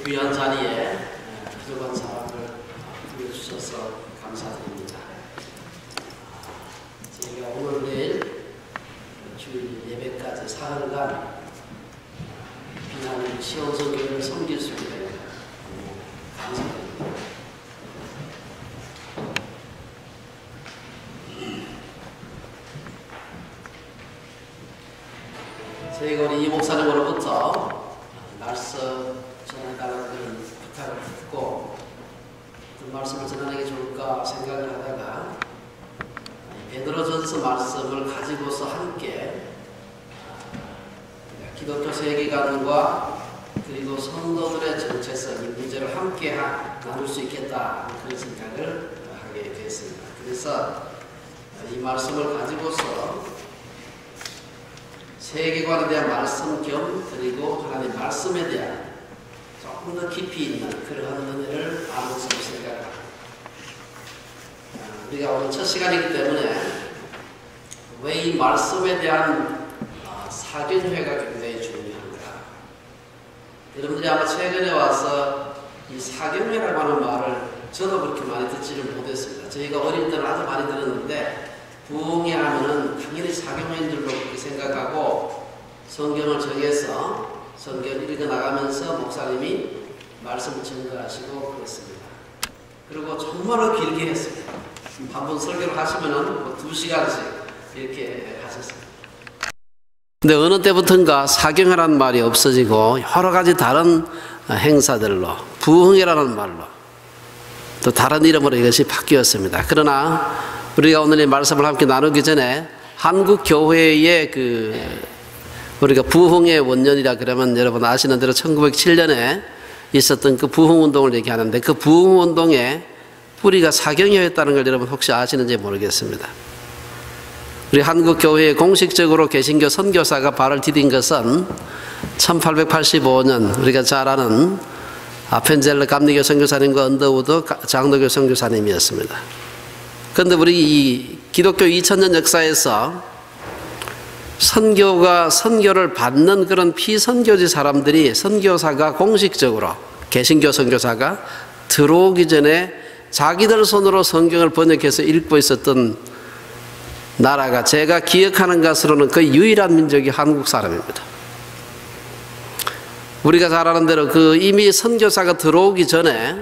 귀한 자리에 부족한 사람을 불러주셔서 감사드립니다. 저희가 오늘 내일 주일 예배까지 사흘간 비난 시온성교회를 섬길 수 있게 됩니다. 감사드립니다. 저희가 우리 이 목사님으로부터 말씀 전해달라는 부탁을 듣고 어떤 말씀을 전하는 게 좋을까 생각을 하다가 베드로전서 말씀을 가지고서 함께 기독교 세계관과 그리고 성도들의 정체성, 이 문제를 함께 나눌 수 있겠다 그런 생각을 하게 되었습니다. 그래서 이 말씀을 가지고서 세계관에 대한 말씀 겸 그리고 하나님 말씀에 대한 조금 더 깊이 있는 그러한 은혜를 나누고 생각합니다. 우리가 오늘 첫 시간이기 때문에 왜 이 말씀에 대한 사견회가 굉장히 중요한가. 여러분들이 아마 최근에 와서 이 사견회라고 하는 말을 저도 그렇게 많이 듣지를 못했습니다. 저희가 어릴 때는 아주 많이 들었는데 부흥회 하면은 당연히 사경회인들로 그렇게 생각하고 성경을 정해서 성경을 읽어나가면서 목사님이 말씀을 전달하시고 그랬습니다. 그리고 정말로 길게 했습니다. 한 번 설교를 하시면은 2시간씩 이렇게 하셨습니다. 근데 어느 때부터인가 사경회라는 말이 없어지고 여러 가지 다른 행사들로 부흥회라는 말로 또 다른 이름으로 이것이 바뀌었습니다. 그러나 우리가 오늘 이 말씀을 함께 나누기 전에 한국 교회의 우리가 부흥의 원년이라 그러면 여러분 아시는 대로 1907년에 있었던 그 부흥운동을 얘기하는데 그 부흥운동의 뿌리가 사경회였다는 걸 여러분 혹시 아시는지 모르겠습니다. 우리 한국 교회에 공식적으로 개신교 선교사가 발을 디딘 것은 1885년 우리가 잘 아는 아펜젤러 감리교 선교사님과 언더우드 장로교 선교사님이었습니다. 그런데 우리 이 기독교 2000년 역사에서 선교를 받는 그런 피선교지 사람들이 선교사가 공식적으로 개신교 선교사가 들어오기 전에 자기들 손으로 성경을 번역해서 읽고 있었던 나라가 제가 기억하는 것으로는 거의 유일한 민족이 한국 사람입니다. 우리가 잘 아는 대로 이미 선교사가 들어오기 전에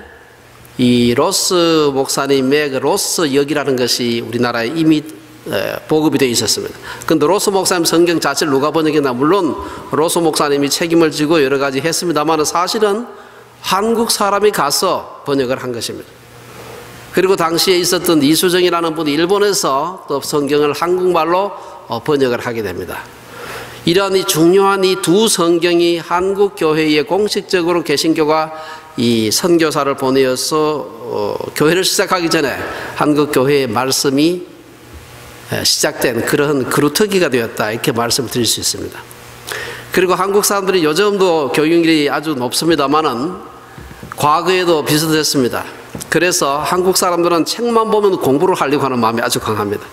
이 로스 목사님의 그 로스 역이라는 것이 우리나라에 이미 보급이 되어 있었습니다. 그런데 로스 목사님 성경 자체를 누가 번역했나? 물론 로스 목사님이 책임을 지고 여러 가지 했습니다만 사실은 한국 사람이 가서 번역을 한 것입니다. 그리고 당시에 있었던 이수정이라는 분이 일본에서 또 성경을 한국말로 번역을 하게 됩니다. 이러한 이 중요한 이 두 성경이 한국 교회에 공식적으로 개신교가 이 선교사를 보내어서 교회를 시작하기 전에 한국 교회의 말씀이 시작된 그런 그루터기가 되었다 이렇게 말씀을 드릴 수 있습니다. 그리고 한국 사람들이 요즘도 교육률이 아주 높습니다만은 과거에도 비슷했습니다. 그래서 한국 사람들은 책만 보면 공부를 하려고 하는 마음이 아주 강합니다.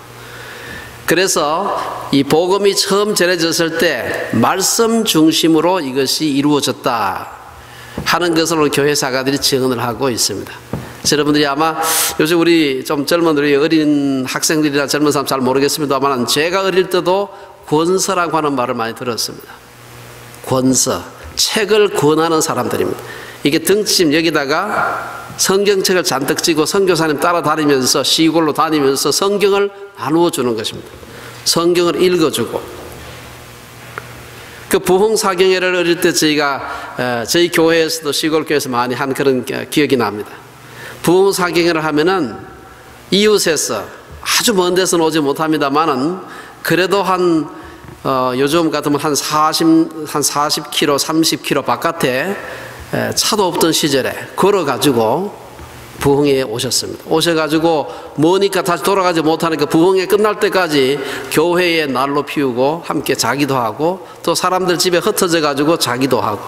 그래서 이 복음이 처음 전해졌을 때 말씀 중심으로 이것이 이루어졌다 하는 것으로 교회 사가들이 증언을 하고 있습니다. 여러분들이 아마 요즘 우리 좀 젊은 우리 어린 학생들이나 젊은 사람 잘 모르겠습니다만 제가 어릴 때도 권서라고 하는 말을 많이 들었습니다. 권서, 책을 권하는 사람들입니다. 이게 등짐 여기다가 성경책을 잔뜩 쥐고 선교사님 따라다니면서 시골로 다니면서 성경을 나누어 주는 것입니다. 성경을 읽어주고 그 부흥사경회를 어릴 때 저희 교회에서도 시골교회에서 많이 한 그런 기억이 납니다. 부흥사경회를 하면은 이웃에서 아주 먼 데서는 오지 못합니다만은 그래도 요즘 같으면 한 40km, 30km 바깥에 차도 없던 시절에 걸어가지고 부흥회에 오셨습니다. 오셔가지고 머니까 다시 돌아가지 못하니까 부흥회 끝날 때까지 교회에 난로 피우고 함께 자기도 하고 또 사람들 집에 흩어져 가지고 자기도 하고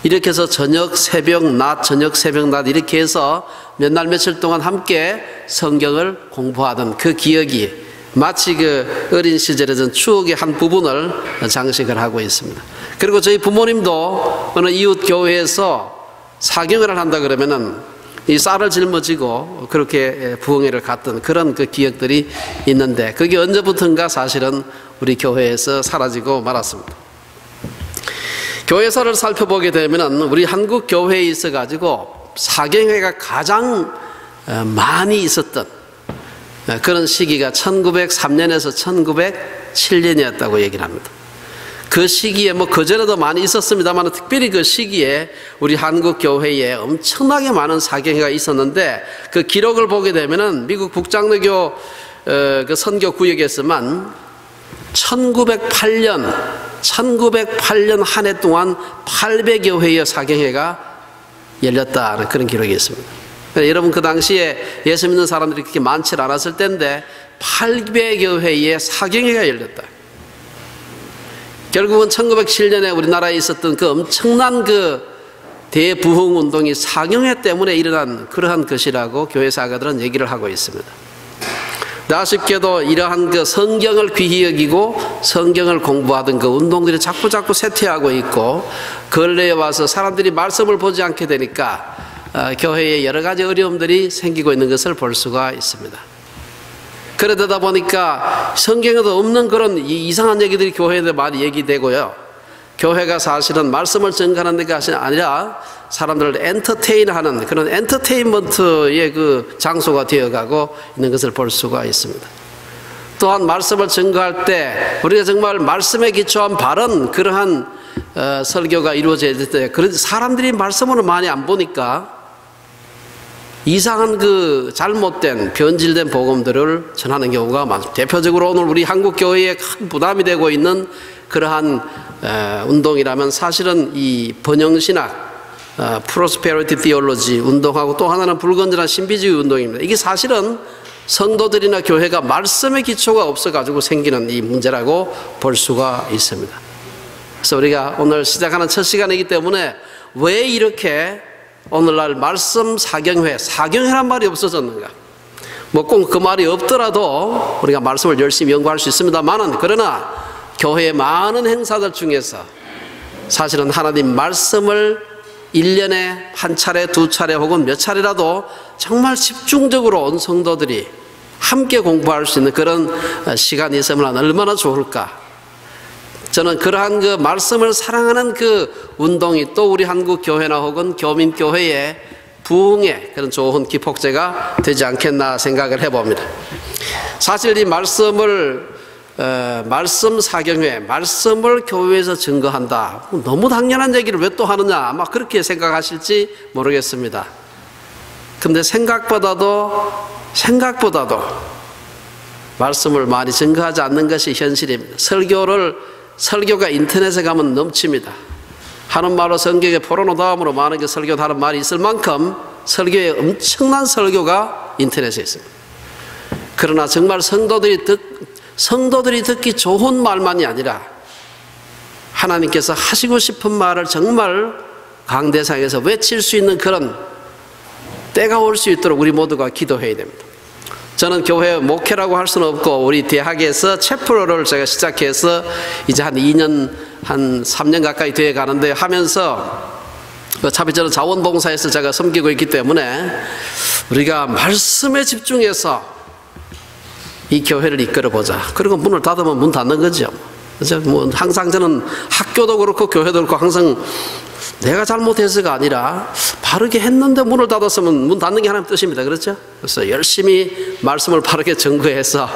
이렇게 해서 저녁 새벽 낮 저녁 새벽 낮 이렇게 해서 몇 날 며칠 동안 함께 성경을 공부하던 그 기억이 마치 그 어린 시절의 전 추억의 한 부분을 장식을 하고 있습니다. 그리고 저희 부모님도 어느 이웃 교회에서 사경회를 한다 그러면은 이 쌀을 짊어지고 그렇게 부흥회를 갔던 그런 그 기억들이 있는데, 그게 언제부턴가 사실은 우리 교회에서 사라지고 말았습니다. 교회사를 살펴보게 되면은 우리 한국 교회에 있어 가지고 사경회가 가장 많이 있었던 그런 시기가 1903년에서 1907년이었다고 얘기를 합니다. 그 시기에 뭐 그전에도 많이 있었습니다만 특별히 그 시기에 우리 한국 교회에 엄청나게 많은 사경회가 있었는데, 그 기록을 보게 되면은 미국 북장로교 그 선교 구역에서만 1908년 한 해 동안 800여 회의 사경회가 열렸다는 그런 기록이 있습니다. 여러분, 그 당시에 예수 믿는 사람들이 그렇게 많지 않았을 때인데 800여 회의 사경회가 열렸다. 결국은 1907년에 우리나라에 있었던 그 엄청난 그 대부흥 운동이 사경회 때문에 일어난 그러한 것이라고 교회사가들은 얘기를 하고 있습니다. 아쉽게도 이러한 그 성경을 귀히 여기고 성경을 공부하던 그 운동들이 자꾸 쇠퇴하고 있고, 근래에 와서 사람들이 말씀을 보지 않게 되니까 교회에 여러 가지 어려움들이 생기고 있는 것을 볼 수가 있습니다. 그러다 보니까 성경에도 없는 그런 이상한 얘기들이 교회에 많이 얘기되고요. 교회가 사실은 말씀을 전가하는 데가 아니라 사람들을 엔터테인하는 그런 엔터테인먼트의 그 장소가 되어가고 있는 것을 볼 수가 있습니다. 또한 말씀을 전가할 때 우리가 정말 말씀에 기초한 바른 그러한 설교가 이루어져야 될 때, 그런데 사람들이 말씀을 많이 안 보니까 이상한 그 잘못된 변질된 복음들을 전하는 경우가 많습니다. 대표적으로 오늘 우리 한국 교회에 큰 부담이 되고 있는 그러한 운동이라면 사실은 이 번영신학, 프로스페리티 티올로지 운동하고, 또 하나는 불건전한 신비주의 운동입니다. 이게 사실은 성도들이나 교회가 말씀의 기초가 없어가지고 생기는 이 문제라고 볼 수가 있습니다. 그래서 우리가 오늘 시작하는 첫 시간이기 때문에 왜 이렇게 오늘날 말씀 사경회란 말이 없어졌는가? 뭐 꼭 그 말이 없더라도 우리가 말씀을 열심히 연구할 수 있습니다만은, 그러나 교회의 많은 행사들 중에서 사실은 하나님 말씀을 1년에 한 차례, 두 차례 혹은 몇 차례라도 정말 집중적으로 온 성도들이 함께 공부할 수 있는 그런 시간이 있으면 얼마나 좋을까? 저는 그러한 그 말씀을 사랑하는 그 운동이 또 우리 한국 교회나 혹은 교민교회의 부흥의 그런 좋은 기폭제가 되지 않겠나 생각을 해봅니다. 사실 이 말씀 사경회, 말씀을 교회에서 증거한다, 너무 당연한 얘기를 왜 또 하느냐, 아마 그렇게 생각하실지 모르겠습니다. 근데 생각보다도 말씀을 많이 증거하지 않는 것이 현실입니다. 설교가 인터넷에 가면 넘칩니다. 하는 말로 성경에 포로노다음으로 많은 게 설교하는 말이 있을 만큼 설교에 엄청난 설교가 인터넷에 있습니다. 그러나 정말 성도들이 듣기 좋은 말만이 아니라 하나님께서 하시고 싶은 말을 정말 강대상에서 외칠 수 있는 그런 때가 올 수 있도록 우리 모두가 기도해야 됩니다. 저는 교회 목회라고 할 수는 없고, 우리 대학에서 채플을 제가 시작해서 이제 한 3년 가까이 되어 가는데, 하면서 어차피 저는 자원봉사에서 제가 섬기고 있기 때문에 우리가 말씀에 집중해서 이 교회를 이끌어보자. 그리고 문을 닫으면 문 닫는 거죠. 그래서 뭐 항상 저는 학교도 그렇고 교회도 그렇고 항상 내가 잘못해서가 아니라 바르게 했는데 문을 닫았으면 문 닫는 게 하나님 뜻입니다. 그렇죠? 그래서 열심히 말씀을 바르게 전거해서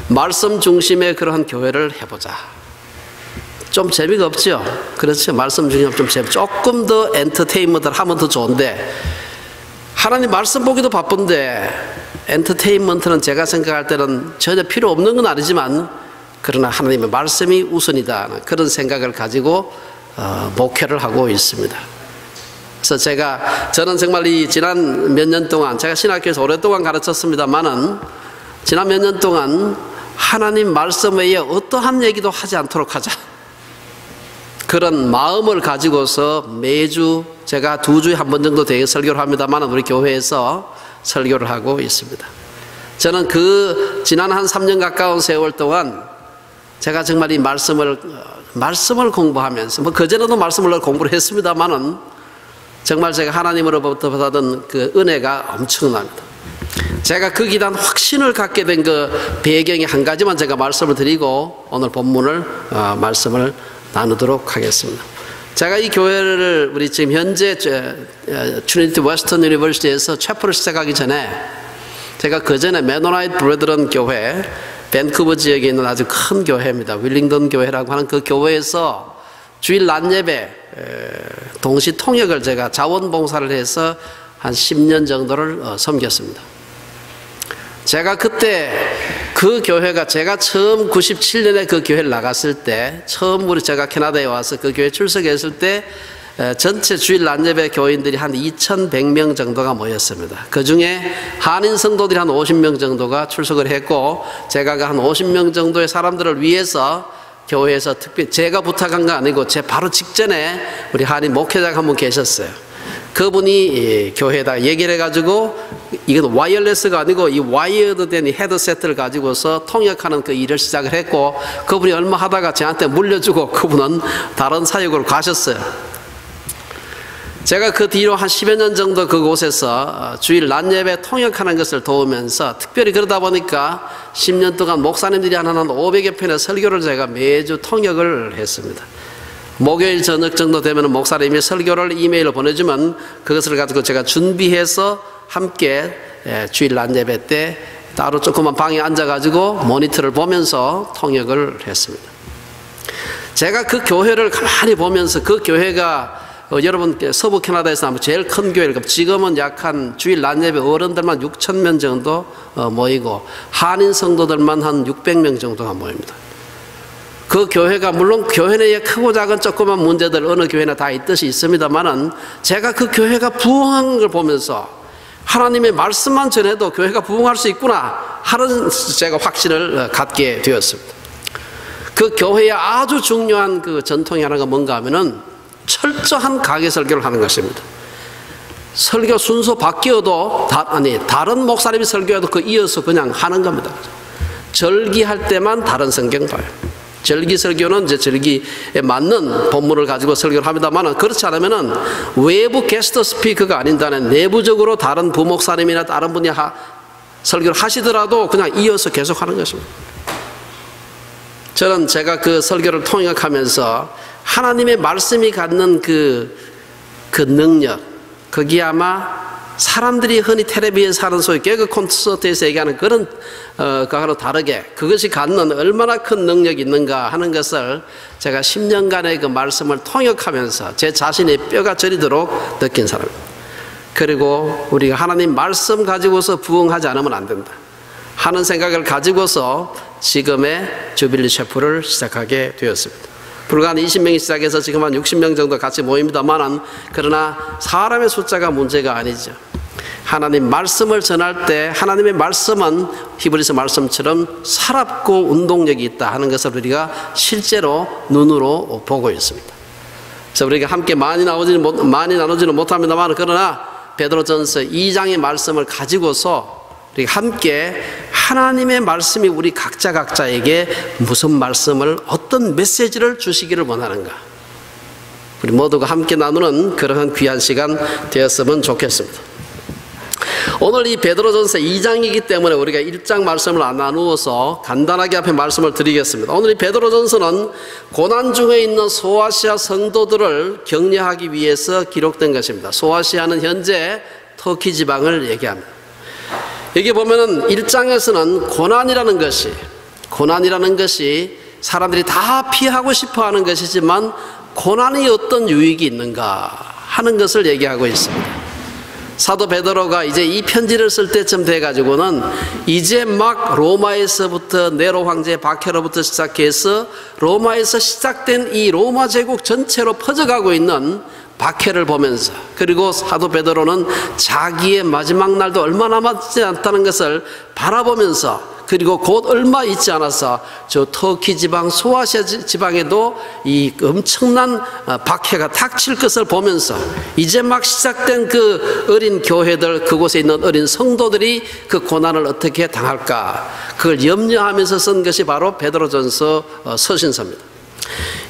말씀 중심의 그런 교회를 해보자. 좀 재미가 없죠? 그렇죠? 말씀 중에 좀 조금 더 엔터테인먼트를 하면 더 좋은데, 하나님 말씀 보기도 바쁜데 엔터테인먼트는 제가 생각할 때는 전혀 필요 없는 건 아니지만, 그러나 하나님의 말씀이 우선이다, 그런 생각을 가지고 목회를 하고 있습니다. 그래서 저는 정말 이 지난 몇 년 동안, 제가 신학교에서 오랫동안 가르쳤습니다만은, 지난 몇 년 동안 하나님 말씀 외에 어떠한 얘기도 하지 않도록 하자, 그런 마음을 가지고서 매주 제가 2주에 한 번 정도 되게 설교를 합니다만 우리 교회에서 설교를 하고 있습니다. 저는 그 지난 한 3년 가까운 세월 동안 제가 정말 이 말씀을 공부하면서, 뭐 그전에도 말씀을 공부를 했습니다만은 정말 제가 하나님으로부터 받은 그 은혜가 엄청납니다. 제가 거기에 대한 확신을 갖게 된 그 배경이 한 가지만 제가 말씀을 드리고 오늘 본문을 말씀을 나누도록 하겠습니다. 제가 이 교회를 우리 지금 현재 트리니티 웨스턴 유니버시티에서 채플을 시작하기 전에 제가 그 전에 메노나이트 브레드런 교회, 밴쿠버 지역에 있는 아주 큰 교회입니다. 윌링던 교회라고 하는 그 교회에서 주일 낮 예배 동시 통역을 제가 자원봉사를 해서 한 10년 정도를 섬겼습니다. 제가 그때 그 교회가 제가 처음 97년에 그 교회를 나갔을 때 처음으로 제가 캐나다에 와서 그 교회 출석했을 때 전체 주일 낮예배 교인들이 한 2,100명 정도가 모였습니다. 그 중에 한인 성도들이 한 50명 정도가 출석을 했고 제가 한 50명 정도의 사람들을 위해서 교회에서 특별히 제가 부탁한 거 아니고 제 바로 직전에 우리 한인 목회자가 한 분 계셨어요. 그분이 교회에다 얘기를 해가지고 이건 와이어레스가 아니고 이 와이어드 된 이 헤드셋을 가지고서 통역하는 그 일을 시작을 했고 그분이 얼마 하다가 저한테 물려주고 그분은 다른 사역으로 가셨어요. 제가 그 뒤로 한 10여 년 정도 그곳에서 주일 낮 예배 통역하는 것을 도우면서 특별히 그러다 보니까 10년 동안 목사님들이 한 500여 편의 설교를 제가 매주 통역을 했습니다. 목요일 저녁 정도 되면 목사님이 설교를 이메일로 보내주면 그것을 가지고 제가 준비해서 함께 주일 낮 예배 때 따로 조그만 방에 앉아가지고 모니터를 보면서 통역을 했습니다. 제가 그 교회를 가만히 보면서 그 교회가 여러분 서부 캐나다에서 아마 제일 큰 교회를 지금은 약 한 주일 낮 예배 어른들만 6,000명 정도 모이고 한인 성도들만 한 600명 정도가 모입니다. 그 교회가 물론 교회 내에 크고 작은 조그만 문제들 어느 교회나 다 있듯이 있습니다만은 제가 그 교회가 부흥한 걸 보면서 하나님의 말씀만 전해도 교회가 부흥할 수 있구나 하는 제가 확신을 갖게 되었습니다. 그 교회의 아주 중요한 그 전통이 하나가 뭔가 하면은 철저한 가계 설교를 하는 것입니다. 설교 순서 바뀌어도 다른 목사님이 설교해도 그 이어서 그냥 하는 겁니다. 절기할 때만 다른 성경 봐요. 절기 설교는 이제 절기에 맞는 본문을 가지고 설교를 합니다만 그렇지 않으면은 외부 게스트 스피커가 아닌다는 내부적으로 다른 부목사님이나 다른 분이 설교를 하시더라도 그냥 이어서 계속 하는 것입니다. 저는 제가 그 설교를 통역하면서 하나님의 말씀이 갖는 그 능력, 거기에 아마 사람들이 흔히 텔레비전에서 하는 소위 개그 콘서트에서 얘기하는 그런 거하고 다르게 그것이 갖는 얼마나 큰 능력이 있는가 하는 것을 제가 10년간의 그 말씀을 통역하면서 제 자신의 뼈가 저리도록 느낀 사람입니다. 그리고 우리가 하나님 말씀 가지고서 부흥하지 않으면 안 된다 하는 생각을 가지고서 지금의 주빌리 셰프를 시작하게 되었습니다. 불과 한 20명이 시작해서 지금 한 60명 정도 같이 모입니다만 그러나 사람의 숫자가 문제가 아니죠. 하나님 말씀을 전할 때 하나님의 말씀은 히브리서 말씀처럼 살았고 운동력이 있다 하는 것을 우리가 실제로 눈으로 보고 있습니다. 그래서 우리가 함께 많이 나누지는 못합니다만 그러나 베드로전서 2장의 말씀을 가지고서 우리가 함께 하나님의 말씀이 우리 각자에게 무슨 말씀을 어떤 메시지를 주시기를 원하는가 우리 모두가 함께 나누는 그러한 귀한 시간 되었으면 좋겠습니다. 오늘 이 베드로전서 2장이기 때문에 우리가 1장 말씀을 안 나누어서 간단하게 앞에 말씀을 드리겠습니다. 오늘 이 베드로전서는 고난 중에 있는 소아시아 성도들을 격려하기 위해서 기록된 것입니다. 소아시아는 현재 터키 지방을 얘기합니다. 여기 보면은 1장에서는 고난이라는 것이 사람들이 다 피하고 싶어 하는 것이지만 고난이 어떤 유익이 있는가 하는 것을 얘기하고 있습니다. 사도 베드로가 이제 이 편지를 쓸 때쯤 돼가지고는 이제 막 로마에서부터 네로 황제 박해로부터 시작해서 로마에서 시작된 이 로마 제국 전체로 퍼져가고 있는 박해를 보면서 그리고 사도 베드로는 자기의 마지막 날도 얼마 남았지 않다는 것을 바라보면서 그리고 곧 얼마 있지 않아서 저 터키 지방 소아시아 지방에도 이 엄청난 박해가 닥칠 것을 보면서 이제 막 시작된 그 어린 교회들 그곳에 있는 어린 성도들이 그 고난을 어떻게 당할까 그걸 염려하면서 쓴 것이 바로 베드로전서 서신서입니다.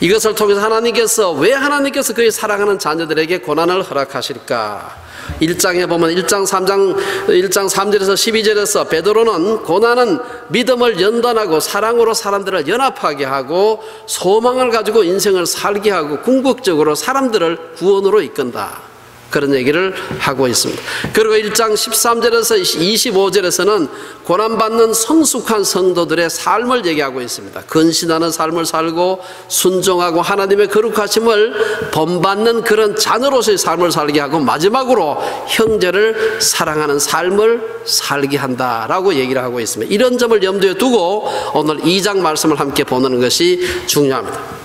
이것을 통해서 왜 하나님께서 그의 사랑하는 자녀들에게 고난을 허락하실까? 1장에 보면 1장 3절에서 12절에서 베드로는 고난은 믿음을 연단하고 사랑으로 사람들을 연합하게 하고 소망을 가지고 인생을 살게 하고 궁극적으로 사람들을 구원으로 이끈다, 그런 얘기를 하고 있습니다. 그리고 1장 13절에서 25절에서는 고난받는 성숙한 성도들의 삶을 얘기하고 있습니다. 근신하는 삶을 살고 순종하고 하나님의 거룩하심을 본받는 그런 자녀로서의 삶을 살게 하고 마지막으로 형제를 사랑하는 삶을 살게 한다라고 얘기를 하고 있습니다. 이런 점을 염두에 두고 오늘 2장 말씀을 함께 보는 것이 중요합니다.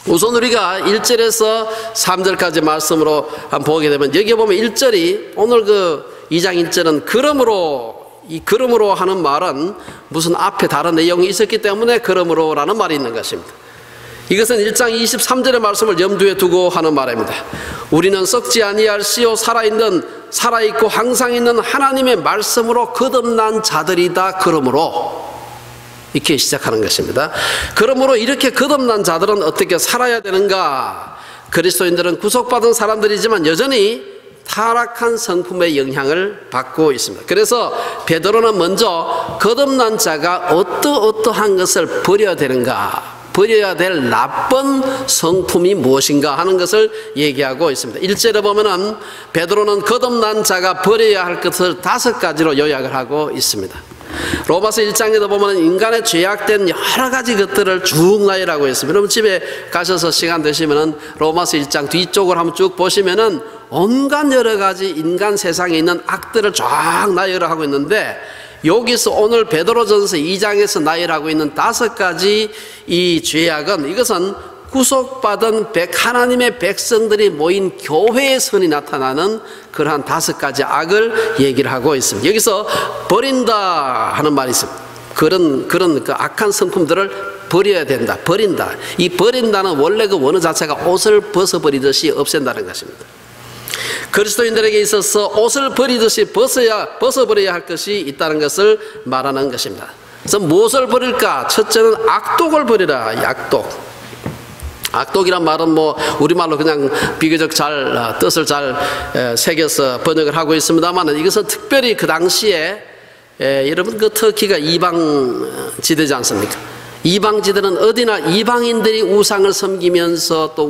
우선 우리가 1절에서 3절까지 말씀으로 한번 보게 되면, 여기 보면 1절이, 오늘 그 2장 1절은 그러므로 하는 말은 무슨 앞에 다른 내용이 있었기 때문에 그러므로라는 말이 있는 것입니다. 이것은 1장 23절의 말씀을 염두에 두고 하는 말입니다. 우리는 썩지 아니할 씨요 살아있고 항상 있는 하나님의 말씀으로 거듭난 자들이다. 그러므로 이렇게 시작하는 것입니다. 그러므로 이렇게 거듭난 자들은 어떻게 살아야 되는가? 그리스도인들은 구속받은 사람들이지만 여전히 타락한 성품의 영향을 받고 있습니다. 그래서 베드로는 먼저 거듭난 자가 어떠한 것을 버려야 되는가, 버려야 될 나쁜 성품이 무엇인가 하는 것을 얘기하고 있습니다. 1절에 보면은 베드로는 거듭난 자가 버려야 할 것을 5가지로 요약을 하고 있습니다. 로마서 1장에도 보면 인간의 죄악된 여러 가지 것들을 쭉 나열하고 있습니다. 여러분 집에 가셔서 시간 되시면은 로마서 1장 뒤쪽을 한번 쭉 보시면은 온갖 여러 가지 인간 세상에 있는 악들을 쫙 나열을 하고 있는데, 여기서 오늘 베드로전서 2장에서 나열하고 있는 5가지 이 죄악은, 이것은 구속받은 하나님의 백성들이 모인 교회의 선이 나타나는 그러한 5가지 악을 얘기를 하고 있습니다. 여기서 버린다 하는 말이 있습니다. 그런 그 악한 성품들을 버려야 된다. 버린다. 이 버린다는 원래 그 원어 자체가 옷을 벗어버리듯이 없앤다는 것입니다. 그리스도인들에게 있어서 옷을 버리듯이 벗어버려야 할 것이 있다는 것을 말하는 것입니다. 그래서 무엇을 버릴까? 첫째는 악독을 버리라. 악독이란 말은 뭐 우리말로 그냥 비교적 뜻을 잘 새겨서 번역을 하고 있습니다만, 이것은 특별히 그 당시에 여러분 그 터키가 이방 지대지 않습니까? 이방지들은 어디나 이방인들이 우상을 섬기면서 또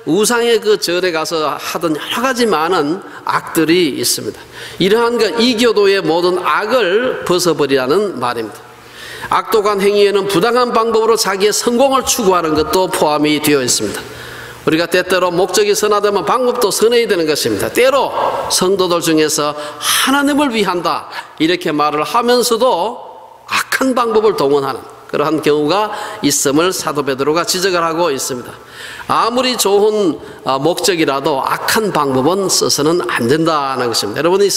우상의 그 절에 가서 하던 여러 가지 많은 악들이 있습니다. 이러한 그 이교도의 모든 악을 벗어버리라는 말입니다. 악독한 행위에는 부당한 방법으로 자기의 성공을 추구하는 것도 포함이 되어 있습니다. 우리가 때때로 목적이 선하다면 방법도 선해야 되는 것입니다. 때로 성도들 중에서 하나님을 위한다 이렇게 말을 하면서도 악한 방법을 동원하는 그러한 경우가 있음을 사도 베드로가 지적을 하고 있습니다. 아무리 좋은 목적이라도 악한 방법은 써서는 안 된다는 것입니다. 여러분이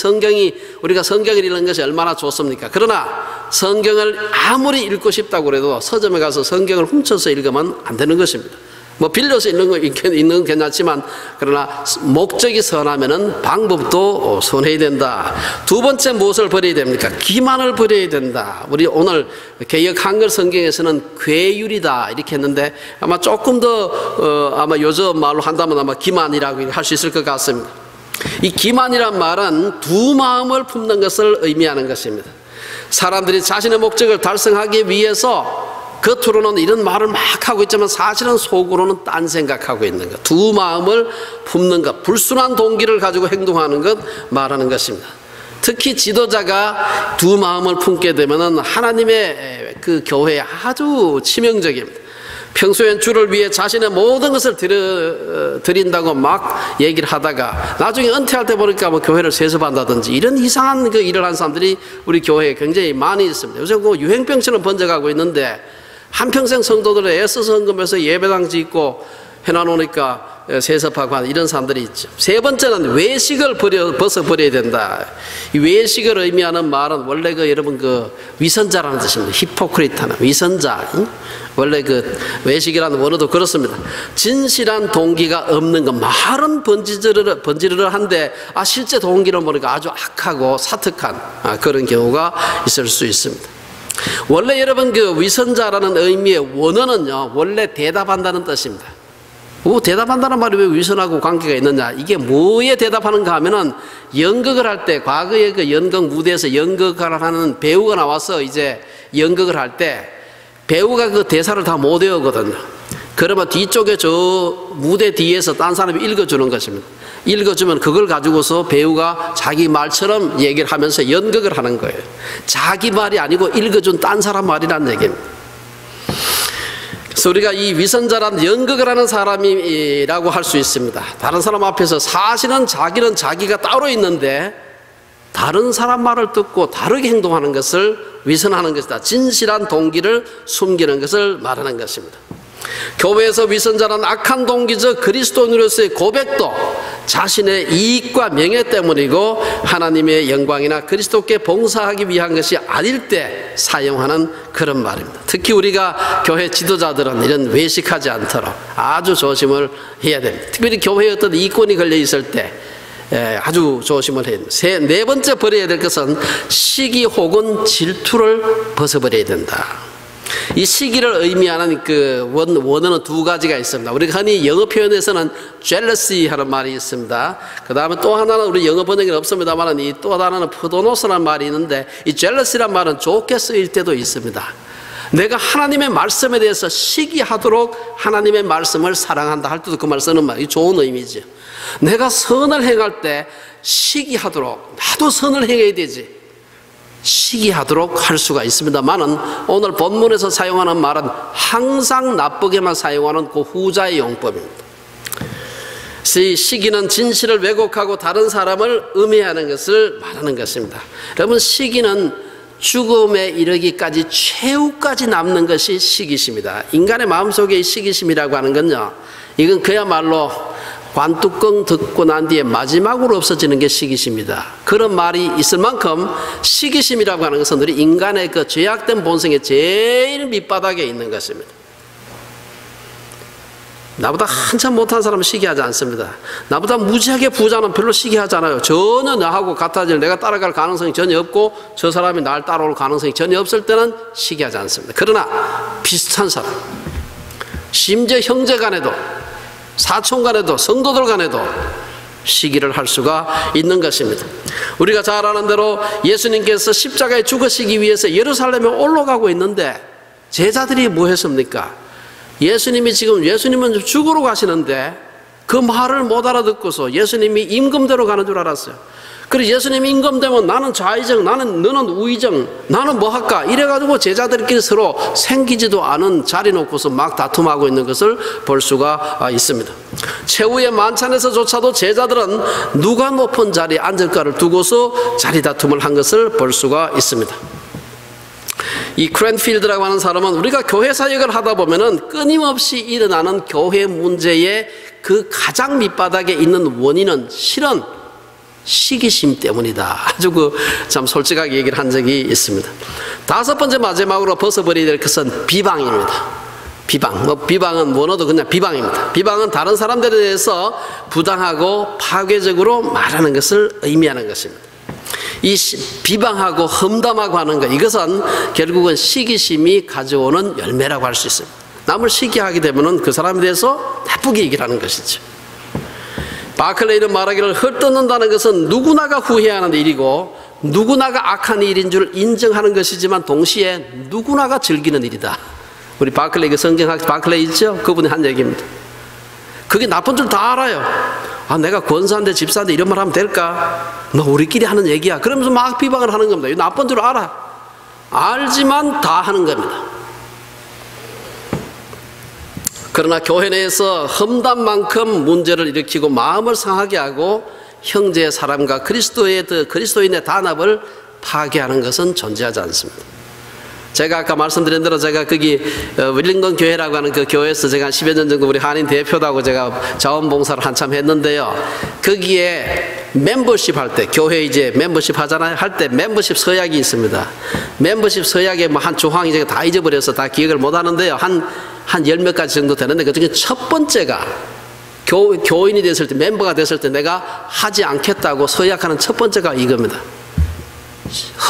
우리가 성경을 읽는 것이 얼마나 좋습니까? 그러나 성경을 아무리 읽고 싶다고 해도 서점에 가서 성경을 훔쳐서 읽으면 안 되는 것입니다. 뭐 빌려서 읽는 건 괜찮지만, 그러나 목적이 선하면은 방법도 선해야 된다. 두 번째 무엇을 버려야 됩니까? 기만을 버려야 된다. 우리 오늘 개역 한글 성경에서는 괴율이다 이렇게 했는데, 아마 조금 더 아마 요즘 말로 한다면 아마 기만이라고 할 수 있을 것 같습니다. 이 기만이란 말은 두 마음을 품는 것을 의미하는 것입니다. 사람들이 자신의 목적을 달성하기 위해서 겉으로는 이런 말을 막 하고 있지만 사실은 속으로는 딴 생각하고 있는 것, 두 마음을 품는 것, 불순한 동기를 가지고 행동하는 것 말하는 것입니다. 특히 지도자가 두 마음을 품게 되면 하나님의 그 교회에 아주 치명적입니다. 평소엔 주를 위해 자신의 모든 것을 드린다고 막 얘기를 하다가 나중에 은퇴할 때 보니까 뭐 교회를 세습한다든지 이런 이상한 그 일을 한 사람들이 우리 교회에 굉장히 많이 있습니다. 요새 그 유행병처럼 번져가고 있는데, 한평생 성도들을 애써서 헌금해서 예배당 짓고 해놔놓으니까 세습하고 하는 이런 사람들이 있죠. 세 번째는 외식을 벗어버려야 된다. 이 외식을 의미하는 말은 원래 여러분 위선자라는 뜻입니다. 히포크리트는 위선자. 원래 외식이라는 원어도 그렇습니다. 진실한 동기가 없는 것. 말은 번지르르한데 실제 동기를 보니까 아주 악하고 사특한 그런 경우가 있을 수 있습니다. 원래 여러분 그 위선자라는 의미의 원어는요, 원래 대답한다는 뜻입니다. 대답한다는 말이 왜 위선하고 관계가 있느냐? 이게 뭐에 대답하는가 하면은 연극을 할 때, 과거에 그 연극 무대에서 연극을 하는 배우가 나와서 이제 연극을 할 때 배우가 그 대사를 다 못 외우거든요. 그러면 뒤쪽에 저 무대 뒤에서 딴 사람이 읽어주는 것입니다. 읽어주면 그걸 가지고서 배우가 자기 말처럼 얘기를 하면서 연극을 하는 거예요. 자기 말이 아니고 읽어준 딴 사람 말이라는 얘기입니다. 그래서 우리가 이 위선자란 연극을 하는 사람이라고 할 수 있습니다. 다른 사람 앞에서 사실은 자기는 자기가 따로 있는데 다른 사람 말을 듣고 다르게 행동하는 것을 위선하는 것이다. 진실한 동기를 숨기는 것을 말하는 것입니다. 교회에서 위선자란 악한 동기적 그리스도인으로서의 고백도 자신의 이익과 명예 때문이고 하나님의 영광이나 그리스도께 봉사하기 위한 것이 아닐 때 사용하는 그런 말입니다. 특히 우리가 교회 지도자들은 이런 외식하지 않도록 아주 조심을 해야 됩니다. 특별히 교회에 어떤 이권이 걸려 있을 때 아주 조심을 해야 됩니다. 네 번째 버려야 될 것은 시기 혹은 질투를 벗어버려야 된다. 이 시기를 의미하는 그 원어는 두 가지가 있습니다. 우리가 흔히 영어 표현에서는 jealousy 하는 말이 있습니다. 그 다음에 또 하나는 우리 영어 번역에는 없습니다만 이 또 하나는 포도노스라는 말이 있는데 이 jealousy란 말은 좋게 쓰일 때도 있습니다. 내가 하나님의 말씀에 대해서 시기하도록 하나님의 말씀을 사랑한다 할 때도 그 말 쓰는 말이 좋은 의미죠. 내가 선을 행할 때 시기하도록 나도 선을 행해야 되지. 시기하도록 할 수가 있습니다만은 오늘 본문에서 사용하는 말은 항상 나쁘게만 사용하는 그 후자의 용법입니다. 이 시기는 진실을 왜곡하고 다른 사람을 음해하는 것을 말하는 것입니다. 여러분 시기는 죽음에 이르기까지 최후까지 남는 것이 시기심이다. 인간의 마음속에 이 시기심이라고 하는 건요, 이건 그야말로 관뚜껑 듣고 난 뒤에 마지막으로 없어지는 게 시기심이다. 그런 말이 있을 만큼 시기심이라고 하는 것은 우리 인간의 그 죄악된 본성의 제일 밑바닥에 있는 것입니다. 나보다 한참 못한 사람은 시기하지 않습니다. 나보다 무지하게 부자는 별로 시기하지 않아요. 전혀 나하고 같아질, 내가 따라갈 가능성이 전혀 없고 저 사람이 날 따라올 가능성이 전혀 없을 때는 시기하지 않습니다. 그러나 비슷한 사람, 심지어 형제 간에도 사촌 간에도 성도들 간에도 시기를 할 수가 있는 것입니다. 우리가 잘 아는 대로 예수님께서 십자가에 죽으시기 위해서 예루살렘에 올라가고 있는데 제자들이 뭐 했습니까? 예수님은 죽으러 가시는데 그 말을 못 알아듣고서 예수님이 임금대로 가는 줄 알았어요. 그래서 예수님이 임금되면 나는 좌의정, 너는 우의정, 나는 뭐 할까? 이래가지고 제자들끼리 서로 생기지도 않은 자리 놓고서 막 다툼하고 있는 것을 볼 수가 있습니다. 최후의 만찬에서조차도 제자들은 누가 높은 자리에 앉을까를 두고서 자리 다툼을 한 것을 볼 수가 있습니다. 이 크랜필드라고 하는 사람은 우리가 교회 사역을 하다 보면은 끊임없이 일어나는 교회 문제의 그 가장 밑바닥에 있는 원인은 실은 시기심 때문이다. 아주 참 솔직하게 얘기를 한 적이 있습니다. 다섯 번째 마지막으로 벗어버려야 될 것은 비방입니다. 비방은 원어도 그냥 비방입니다. 비방은 다른 사람들에 대해서 부당하고 파괴적으로 말하는 것을 의미하는 것입니다. 이 비방하고 험담하고 하는 것, 이것은 결국은 시기심이 가져오는 열매라고 할 수 있습니다. 남을 시기하게 되면 그 사람에 대해서 나쁘게 얘기를 하는 것이죠. 바클레이는 말하기를 헐뜯는다는 것은 누구나가 후회하는 일이고 누구나가 악한 일인 줄 인정하는 것이지만 동시에 누구나가 즐기는 일이다. 우리 바클레이, 성경학 바클레이 있죠? 그분이 한 얘기입니다. 그게 나쁜 줄 다 알아요. 내가 권사인데 집사인데 이런 말 하면 될까? 너 우리끼리 하는 얘기야. 그러면서 막 비방을 하는 겁니다. 나쁜 줄 알아. 알지만 다 하는 겁니다. 그러나 교회 내에서 험담만큼 문제를 일으키고 마음을 상하게 하고 형제의 사람과 그리스도인의 단합을 파괴하는 것은 존재하지 않습니다. 제가 아까 말씀드린 대로 제가 거기 윌링턴 교회라고 하는 그 교회에서 제가 10여 년 정도 우리 한인 대표라고 제가 자원봉사를 한참 했는데요. 거기에 멤버십 할 때, 교회 이제 멤버십 하잖아요. 할 때 멤버십 서약이 있습니다. 멤버십 서약에 뭐 한 조항이 제가 다 잊어버려서 다 기억을 못 하는데요. 한 열 몇 가지 정도 되는데 그 중에 첫 번째가 교인이 됐을 때, 멤버가 됐을 때 내가 하지 않겠다고 서약하는 첫 번째가 이겁니다.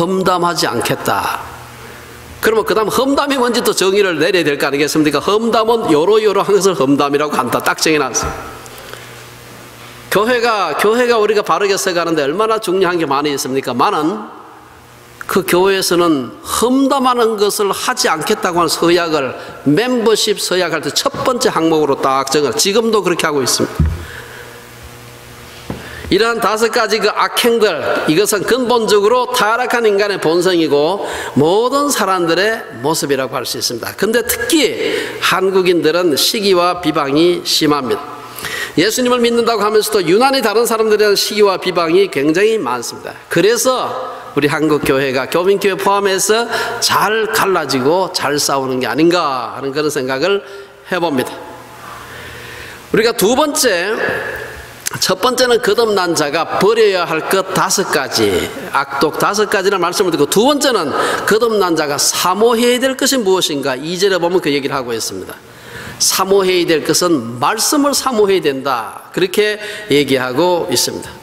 험담하지 않겠다. 그러면 그 다음 험담이 뭔지 또 정의를 내려야 될 거 아니겠습니까? 험담은 요러요러한 것을 험담이라고 한다. 딱 정해놨어요. 교회가 우리가 바르게 서가는데 얼마나 중요한 게 많이 있습니까? 많은 그 교회에서는 험담하는 것을 하지 않겠다고 하는 서약을, 멤버십 서약할 때 첫 번째 항목으로 딱 정을, 지금도 그렇게 하고 있습니다. 이러한 5가지 그 악행들, 이것은 근본적으로 타락한 인간의 본성이고 모든 사람들의 모습이라고 할 수 있습니다. 근데 특히 한국인들은 시기와 비방이 심합니다. 예수님을 믿는다고 하면서도 유난히 다른 사람들에 대한 시기와 비방이 굉장히 많습니다. 그래서 우리 한국교회가 교민교회 포함해서 잘 갈라지고 잘 싸우는 게 아닌가 하는 그런 생각을 해봅니다. 우리가 첫 번째는 거듭난 자가 버려야 할 것 5가지, 악독 5가지를 말씀을 드리고, 두 번째는 거듭난 자가 사모해야 될 것이 무엇인가, 2절에 보면 그 얘기를 하고 있습니다. 사모해야 될 것은 말씀을 사모해야 된다, 그렇게 얘기하고 있습니다.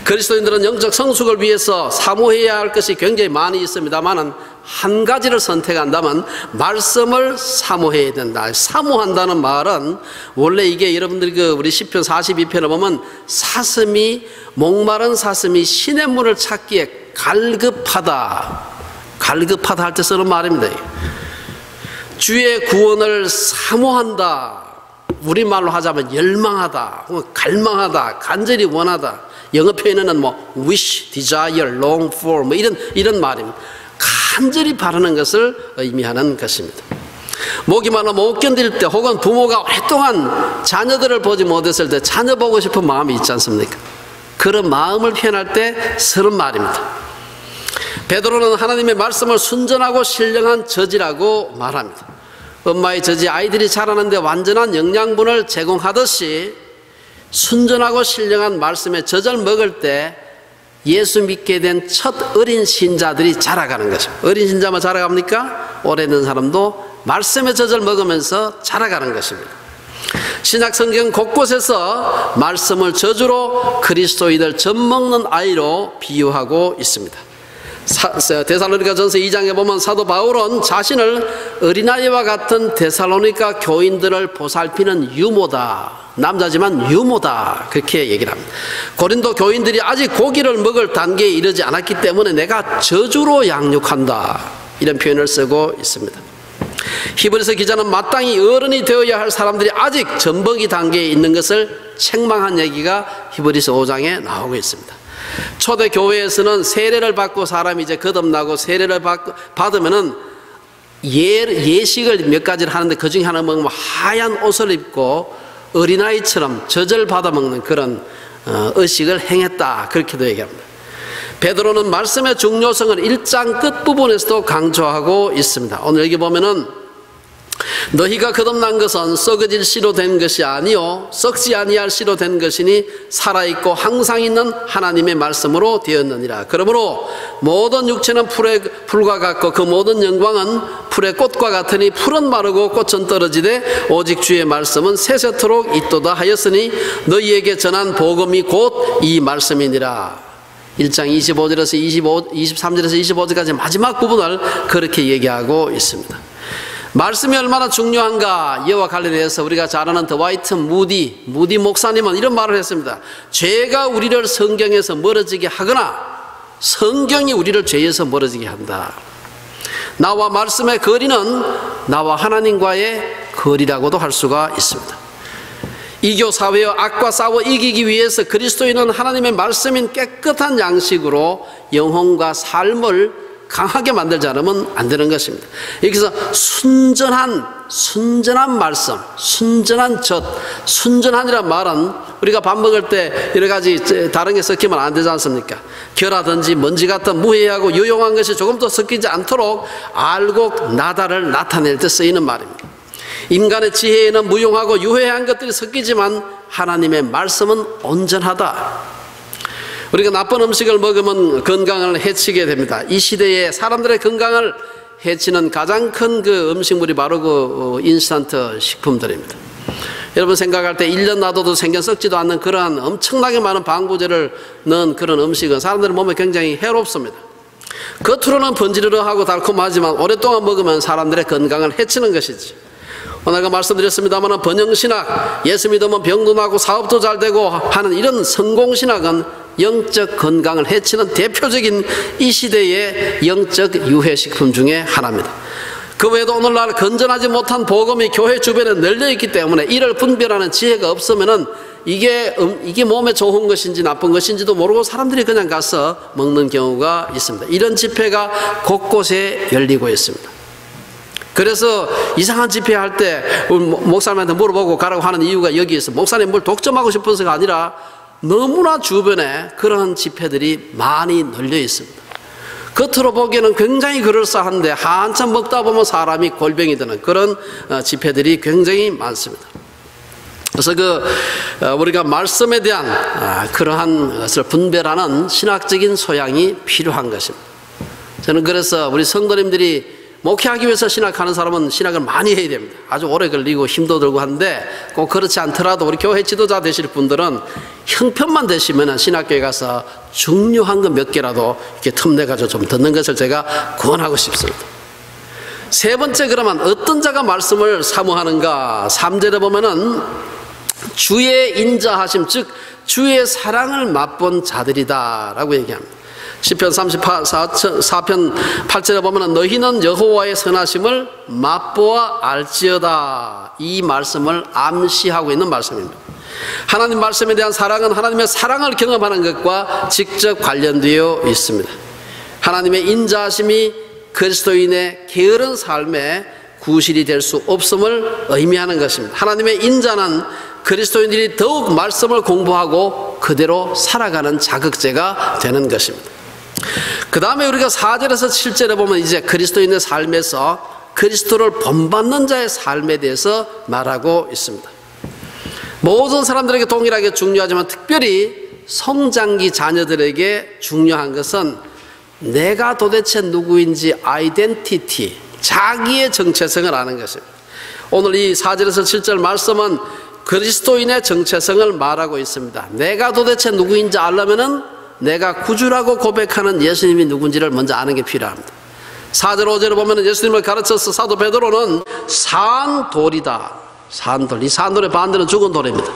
그리스도인들은 영적 성숙을 위해서 사모해야 할 것이 굉장히 많이 있습니다만 한 가지를 선택한다면 말씀을 사모해야 된다. 사모한다는 말은 원래 이게 여러분들이 우리 시편 42편을 보면 목마른 사슴이 시냇물을 찾기에 갈급하다 할 때 쓰는 말입니다. 주의 구원을 사모한다, 우리말로 하자면 열망하다, 갈망하다, 간절히 원하다. 영어 표현에는 wish, desire, long for 이런 말입니다. 간절히 바라는 것을 의미하는 것입니다. 목이 말라 못 견딜 때, 혹은 부모가 오랫동안 자녀들을 보지 못했을 때 자녀 보고 싶은 마음이 있지 않습니까? 그런 마음을 표현할 때 쓰는 말입니다. 베드로는 하나님의 말씀을 순전하고 신령한 젖이라고 말합니다. 엄마의 젖이 아이들이 자라는데 완전한 영양분을 제공하듯이 순전하고 신령한 말씀의 젖을 먹을 때 예수 믿게 된 첫 어린 신자들이 자라가는 거죠. 어린 신자만 자라갑니까? 오래된 사람도 말씀의 젖을 먹으면서 자라가는 것입니다. 신약 성경 곳곳에서 말씀을 젖으로 그리스도인을 젖먹는 아이로 비유하고 있습니다. 데살로니가전서 2장에 보면 사도 바울은 자신을 어린아이와 같은 데살로니가 교인들을 보살피는 유모다, 남자지만 유모다, 그렇게 얘기를 합니다. 고린도 교인들이 아직 고기를 먹을 단계에 이르지 않았기 때문에 내가 저주로 양육한다, 이런 표현을 쓰고 있습니다. 히브리서 기자는 마땅히 어른이 되어야 할 사람들이 아직 젖먹이 단계에 있는 것을 책망한 얘기가 히브리서 5장에 나오고 있습니다. 초대 교회에서는 세례를 받고 사람이 이제 거듭나고 세례를 받으면은 예식을 몇 가지를 하는데 그 중에 하나 먹으면 하얀 옷을 입고 어린아이처럼 젖을 받아 먹는 그런 의식을 행했다, 그렇게도 얘기합니다. 베드로는 말씀의 중요성을 1장 끝부분에서도 강조하고 있습니다. 오늘 여기 보면은 너희가 거듭난 것은 썩어질 씨로 된 것이 아니요 썩지 아니할 씨로 된 것이니 살아있고 항상 있는 하나님의 말씀으로 되었느니라. 그러므로 모든 육체는 풀과 같고 그 모든 영광은 풀의 꽃과 같으니 풀은 마르고 꽃은 떨어지되 오직 주의 말씀은 세세토록 있도다 하였으니 너희에게 전한 복음이 곧 이 말씀이니라. 1장 25절에서 23절에서 25절까지 마지막 부분을 그렇게 얘기하고 있습니다. 말씀이 얼마나 중요한가, 이와 관련해서 우리가 잘 아는 더와이트 무디 목사님은 이런 말을 했습니다. 죄가 우리를 성경에서 멀어지게 하거나 성경이 우리를 죄에서 멀어지게 한다. 나와 말씀의 거리는 나와 하나님과의 거리라고도 할 수가 있습니다. 이교 사회와 악과 싸워 이기기 위해서 그리스도인은 하나님의 말씀인 깨끗한 양식으로 영혼과 삶을 강하게 만들지 않으면 안 되는 것입니다. 여기서 순전한 말씀, 순전한 젖, 순전한이란 말은 우리가 밥 먹을 때 여러 가지 다른 게 섞이면 안 되지 않습니까? 겨라든지 먼지 같은 무해하고 유용한 것이 조금 더 섞이지 않도록 알곡 나다를 나타낼 때 쓰이는 말입니다. 인간의 지혜에는 무용하고 유해한 것들이 섞이지만 하나님의 말씀은 온전하다. 우리가 나쁜 음식을 먹으면 건강을 해치게 됩니다. 이 시대에 사람들의 건강을 해치는 가장 큰 그 음식물이 바로 그 인스턴트 식품들입니다. 여러분 생각할 때 1년 놔둬도 생겨 썩지도 않는 그러한 엄청나게 많은 방부제를 넣은 그런 음식은 사람들 몸에 굉장히 해롭습니다. 겉으로는 번지르르하고 달콤하지만 오랫동안 먹으면 사람들의 건강을 해치는 것이지. 오늘 아까 말씀드렸습니다만 번영신학, 예수 믿으면 병도 나고 사업도 잘 되고 하는 이런 성공신학은 영적 건강을 해치는 대표적인 이 시대의 영적 유해식품 중에 하나입니다. 그 외에도 오늘날 건전하지 못한 복음이 교회 주변에 널려있기 때문에 이를 분별하는 지혜가 없으면은 이게 몸에 좋은 것인지 나쁜 것인지도 모르고 사람들이 그냥 가서 먹는 경우가 있습니다. 이런 집회가 곳곳에 열리고 있습니다. 그래서 이상한 집회할 때 목사님한테 물어보고 가라고 하는 이유가 여기 있어. 목사님 뭘 독점하고 싶어서가 아니라 너무나 주변에 그런 집회들이 많이 널려 있습니다. 겉으로 보기에는 굉장히 그럴싸한데 한참 먹다 보면 사람이 골병이 드는 그런 집회들이 굉장히 많습니다. 그래서 우리가 말씀에 대한 그러한 것을 분별하는 신학적인 소양이 필요한 것입니다. 저는 그래서 우리 성도님들이 목회하기 위해서 신학하는 사람은 신학을 많이 해야 됩니다. 아주 오래 걸리고 힘도 들고 하는데 꼭 그렇지 않더라도 우리 교회 지도자 되실 분들은 형편만 되시면 신학교에 가서 중요한 거 몇 개라도 이렇게 틈내가지고 좀 듣는 것을 제가 권하고 싶습니다. 세 번째, 그러면 어떤 자가 말씀을 사모하는가? 3절에 보면은 주의 인자하심, 즉 주의 사랑을 맛본 자들이다 라고 얘기합니다. 시편 34편 8절에 보면 너희는 여호와의 선하심을 맛보아 알지어다, 이 말씀을 암시하고 있는 말씀입니다. 하나님 말씀에 대한 사랑은 하나님의 사랑을 경험하는 것과 직접 관련되어 있습니다. 하나님의 인자하심이 그리스도인의 게으른 삶에 구실이 될 수 없음을 의미하는 것입니다. 하나님의 인자는 그리스도인들이 더욱 말씀을 공부하고 그대로 살아가는 자극제가 되는 것입니다. 그 다음에 우리가 4절에서 7절에 보면 이제 그리스도인의 삶에서 그리스도를 본받는 자의 삶에 대해서 말하고 있습니다. 모든 사람들에게 동일하게 중요하지만 특별히 성장기 자녀들에게 중요한 것은 내가 도대체 누구인지 아이덴티티, 자기의 정체성을 아는 것입니다. 오늘 이 4절에서 7절 말씀은 그리스도인의 정체성을 말하고 있습니다. 내가 도대체 누구인지 알려면은 내가 구주라고 고백하는 예수님이 누군지를 먼저 아는 게 필요합니다. 4절 5절에 보면 예수님을 가르쳐서 사도 베드로는 산돌이다. 산돌. 이 산돌의 반대는 죽은 돌입니다.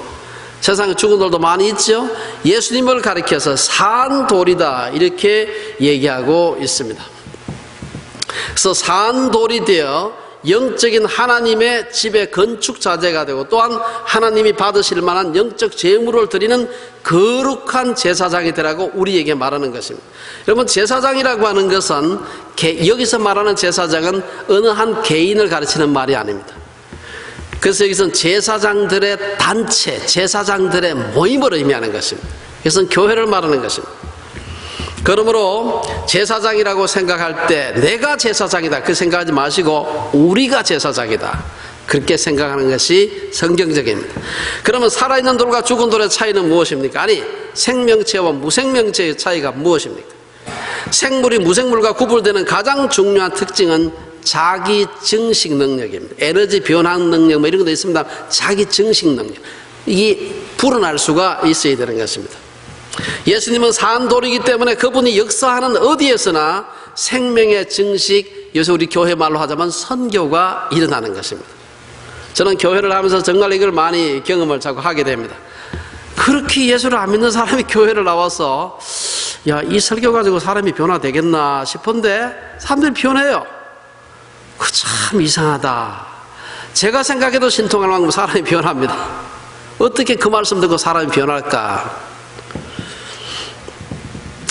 세상에 죽은 돌도 많이 있죠. 예수님을 가리켜서 산돌이다 이렇게 얘기하고 있습니다. 그래서 산돌이 되어 영적인 하나님의 집의 건축자재가 되고 또한 하나님이 받으실 만한 영적 제물을 드리는 거룩한 제사장이 되라고 우리에게 말하는 것입니다. 여러분, 제사장이라고 하는 것은 여기서 말하는 제사장은 어느 한 개인을 가르치는 말이 아닙니다. 그래서 여기서는 제사장들의 단체, 제사장들의 모임을 의미하는 것입니다. 이것은 교회를 말하는 것입니다. 그러므로 제사장이라고 생각할 때 내가 제사장이다 그 생각하지 마시고 우리가 제사장이다 그렇게 생각하는 것이 성경적입니다. 그러면 살아있는 돌과 죽은 돌의 차이는 무엇입니까? 아니, 생명체와 무생명체의 차이가 무엇입니까? 생물이 무생물과 구분되는 가장 중요한 특징은 자기 증식 능력입니다. 에너지 변환 능력 뭐 이런 것도 있습니다. 자기 증식 능력, 이게 불어날 수가 있어야 되는 것입니다. 예수님은 산돌이기 때문에 그분이 역사하는 어디에서나 생명의 증식, 요새 우리 교회 말로 하자면 선교가 일어나는 것입니다. 저는 교회를 하면서 정말 이걸 많이 경험을 자꾸 하게 됩니다. 그렇게 예수를 안 믿는 사람이 교회를 나와서 야, 이 설교 가지고 사람이 변화되겠나 싶은데 사람들이 변해요. 그 참 이상하다. 제가 생각해도 신통할 만큼 사람이 변합니다. 어떻게 그 말씀 듣고 사람이 변할까?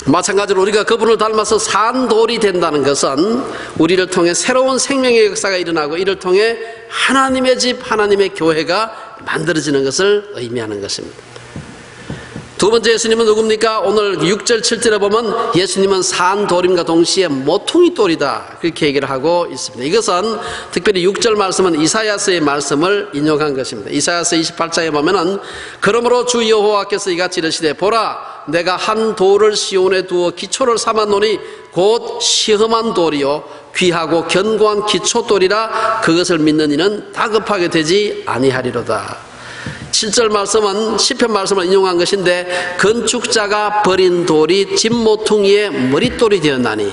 마찬가지로 우리가 그분을 닮아서 산돌이 된다는 것은 우리를 통해 새로운 생명의 역사가 일어나고 이를 통해 하나님의 집, 하나님의 교회가 만들어지는 것을 의미하는 것입니다. 두 번째 예수님은 누굽니까? 오늘 6절 7절에 보면 예수님은 산돌임과 동시에 모퉁이 돌이다 그렇게 얘기를 하고 있습니다. 이것은 특별히 6절 말씀은 이사야서의 말씀을 인용한 것입니다. 이사야서 28장에 보면은 그러므로 주 여호와께서 이같이 이르시되 보라 내가 한 돌을 시온에 두어 기초를 삼았노니 곧 시험한 돌이요 귀하고 견고한 기초돌이라 그것을 믿는 이는 다급하게 되지 아니하리로다. 7절 말씀은 시편 말씀을 인용한 것인데 건축자가 버린 돌이 집 모퉁이의 머릿돌이 되었나니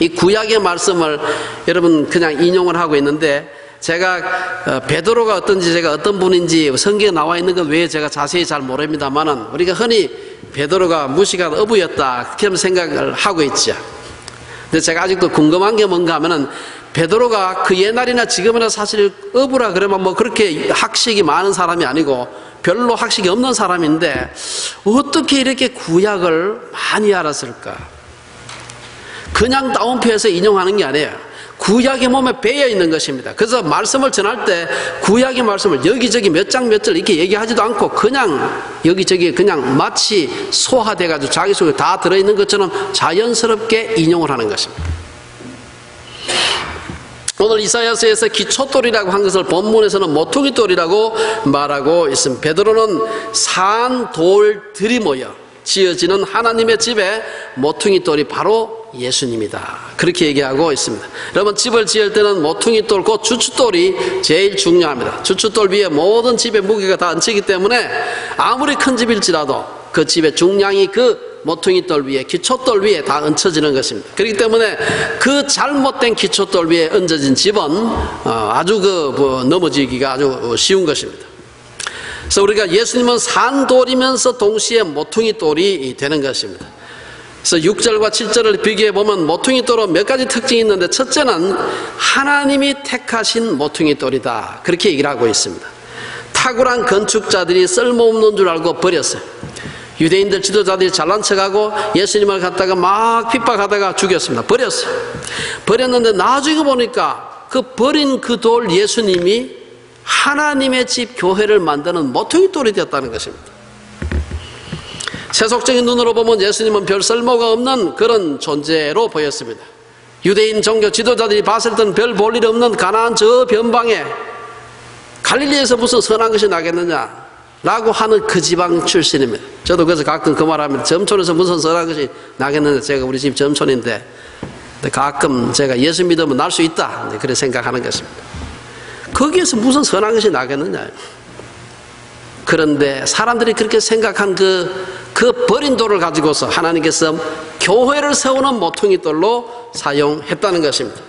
이 구약의 말씀을 여러분 그냥 인용을 하고 있는데, 제가 베드로가 어떤지, 제가 어떤 분인지 성경에 나와 있는 것 외에 제가 자세히 잘 모릅니다만은, 우리가 흔히 베드로가 무식한 어부였다 그렇게 생각을 하고 있죠. 근데 제가 아직도 궁금한 게 뭔가 하면은, 베드로가 그 옛날이나 지금이나 사실 어부라 그러면 뭐 그렇게 학식이 많은 사람이 아니고 별로 학식이 없는 사람인데 어떻게 이렇게 구약을 많이 알았을까? 그냥 다운표에서 인용하는 게 아니에요. 구약의 몸에 배어 있는 것입니다. 그래서 말씀을 전할 때 구약의 말씀을 여기저기 몇 장 몇 절 이렇게 얘기하지도 않고 그냥 여기저기 그냥 마치 소화돼가지고 자기 속에 다 들어있는 것처럼 자연스럽게 인용을 하는 것입니다. 오늘 이사야서에서 기초돌이라고 한 것을 본문에서는 모퉁이돌이라고 말하고 있습니다. 베드로는 산 돌들이 모여 지어지는 하나님의 집에 모퉁이돌이 바로 예수님이다, 그렇게 얘기하고 있습니다. 여러분, 집을 지을 때는 모퉁이돌, 그 주춧돌이 제일 중요합니다. 주춧돌 위에 모든 집의 무게가 다 얹히기 때문에 아무리 큰 집일지라도 그 집의 중량이 그 모퉁이돌 위에, 기초돌 위에 다 얹혀지는 것입니다. 그렇기 때문에 그 잘못된 기초돌 위에 얹어진 집은 아주 넘어지기가 아주 쉬운 것입니다. 그래서 우리가 예수님은 산돌이면서 동시에 모퉁이돌이 되는 것입니다. 그래서 6절과 7절을 비교해 보면 모퉁이돌은 몇 가지 특징이 있는데, 첫째는 하나님이 택하신 모퉁이돌이다, 그렇게 얘기를 하고 있습니다. 탁월한 건축자들이 쓸모없는 줄 알고 버렸어요. 유대인들 지도자들이 잘난 척하고 예수님을 갖다가 막 핍박하다가 죽였습니다. 버렸어요. 버렸는데 나중에 보니까 그 버린 그 돌 예수님이 하나님의 집 교회를 만드는 모퉁이돌이 되었다는 것입니다. 세속적인 눈으로 보면 예수님은 별 쓸모가 없는 그런 존재로 보였습니다. 유대인 종교 지도자들이 봤을 때는 별 볼 일 없는 가나안 저 변방에 갈릴리에서 무슨 선한 것이 나겠느냐 라고 하는 그 지방 출신입니다. 저도 그래서 가끔 그 말합니다. 점촌에서 무슨 선한 것이 나겠느냐. 제가 우리 집 점촌인데 가끔 제가 예수 믿으면 날 수 있다, 그래 생각하는 것입니다. 거기에서 무슨 선한 것이 나겠느냐. 그런데 사람들이 그렇게 생각한 그 버린 돌을 가지고서 하나님께서 교회를 세우는 모퉁이돌로 사용했다는 것입니다.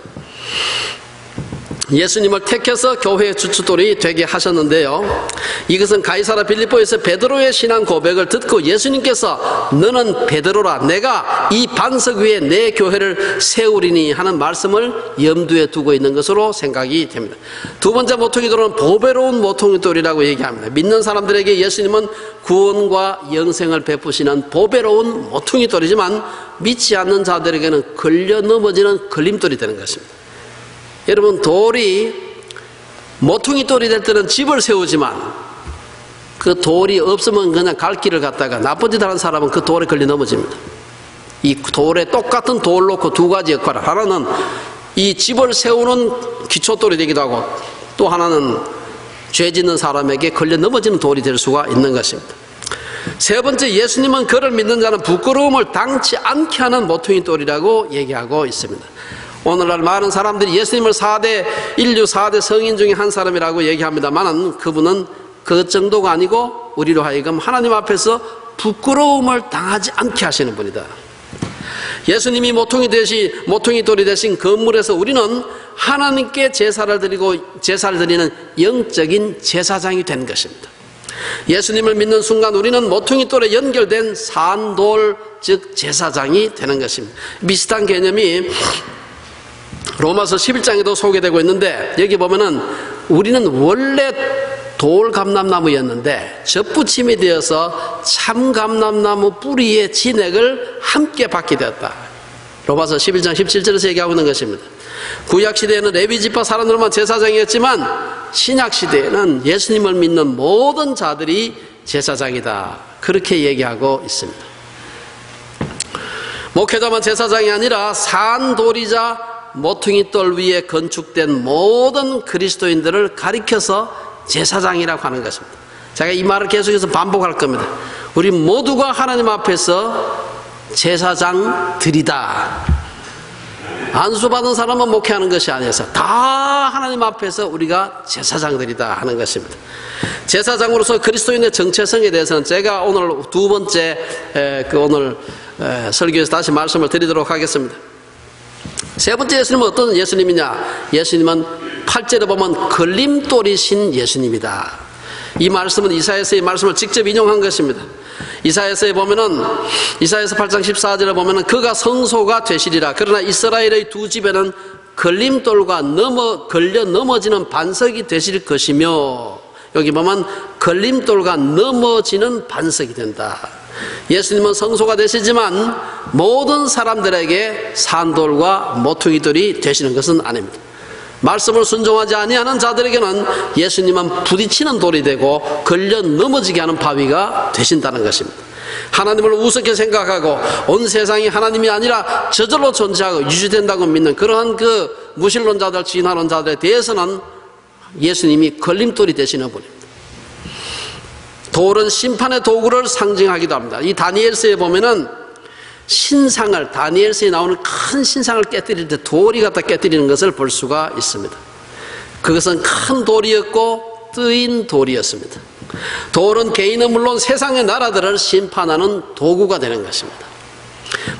예수님을 택해서 교회의 주춧돌이 되게 하셨는데요, 이것은 가이사랴 빌립보에서 베드로의 신앙 고백을 듣고 예수님께서 너는 베드로라, 내가 이 반석 위에 내 교회를 세우리니 하는 말씀을 염두에 두고 있는 것으로 생각이 됩니다. 두 번째 모퉁이돌은 보배로운 모퉁이돌이라고 얘기합니다. 믿는 사람들에게 예수님은 구원과 영생을 베푸시는 보배로운 모퉁이돌이지만 믿지 않는 자들에게는 걸려 넘어지는 걸림돌이 되는 것입니다. 여러분, 돌이 모퉁이돌이 될 때는 집을 세우지만 그 돌이 없으면 그냥 갈 길을 갔다가 나쁜 짓 하는 사람은 그 돌에 걸려 넘어집니다. 이 돌에 똑같은 돌 놓고 두 가지 역할을, 하나는 이 집을 세우는 기초돌이 되기도 하고 또 하나는 죄 짓는 사람에게 걸려 넘어지는 돌이 될 수가 있는 것입니다. 세 번째, 예수님은 그를 믿는 자는 부끄러움을 당치 않게 하는 모퉁이돌이라고 얘기하고 있습니다. 오늘날 많은 사람들이 예수님을 인류 4대 성인 중에 한 사람이라고 얘기합니다만, 그분은 그 정도가 아니고 우리로 하여금 하나님 앞에서 부끄러움을 당하지 않게 하시는 분이다. 예수님이 모퉁이돌이 되신 건물에서 우리는 하나님께 제사를 드리는 영적인 제사장이 된 것입니다. 예수님을 믿는 순간 우리는 모퉁이돌에 연결된 산돌, 즉 제사장이 되는 것입니다. 비슷한 개념이 로마서 11장에도 소개되고 있는데, 여기 보면은 우리는 원래 돌감람나무였는데 젖붙임이 되어서 참감람나무 뿌리의 진액을 함께 받게 되었다. 로마서 11장 17절에서 얘기하고 있는 것입니다. 구약시대에는 레위지파 사람들만 제사장이었지만 신약시대에는 예수님을 믿는 모든 자들이 제사장이다, 그렇게 얘기하고 있습니다. 목회자만 제사장이 아니라 산돌이자 모퉁이돌 위에 건축된 모든 그리스도인들을 가리켜서 제사장이라고 하는 것입니다. 제가 이 말을 계속해서 반복할 겁니다. 우리 모두가 하나님 앞에서 제사장들이다. 안수받은 사람은 목회하는 것이 아니어서 다 하나님 앞에서 우리가 제사장들이다 하는 것입니다. 제사장으로서 그리스도인의 정체성에 대해서는 제가 오늘 두 번째 오늘 설교에서 다시 말씀을 드리도록 하겠습니다. 세 번째 예수님은 어떤 예수님이냐? 예수님은 8절에 보면 걸림돌이신 예수님이다. 이 말씀은 이사야서의 말씀을 직접 인용한 것입니다. 이사야서에 보면은, 이사야서 8장 14절에 보면은 그가 성소가 되시리라. 그러나 이스라엘의 두 집에는 걸림돌과 걸려 넘어지는 반석이 되실 것이며, 여기 보면 걸림돌과 넘어지는 반석이 된다. 예수님은 성소가 되시지만 모든 사람들에게 산돌과 모퉁이돌이 되시는 것은 아닙니다. 말씀을 순종하지 아니하는 자들에게는 예수님은 부딪히는 돌이 되고 걸려 넘어지게 하는 바위가 되신다는 것입니다. 하나님을 우습게 생각하고 온 세상이 하나님이 아니라 저절로 존재하고 유지된다고 믿는 그러한 그 무신론자들, 진화론자들에 대해서는 예수님이 걸림돌이 되시는 분입니다. 돌은 심판의 도구를 상징하기도 합니다. 이 다니엘서에 보면은 신상을, 다니엘서에 나오는 큰 신상을 깨뜨릴 때 돌이 갖다 깨뜨리는 것을 볼 수가 있습니다. 그것은 큰 돌이었고 뜨인 돌이었습니다. 돌은 개인은 물론 세상의 나라들을 심판하는 도구가 되는 것입니다.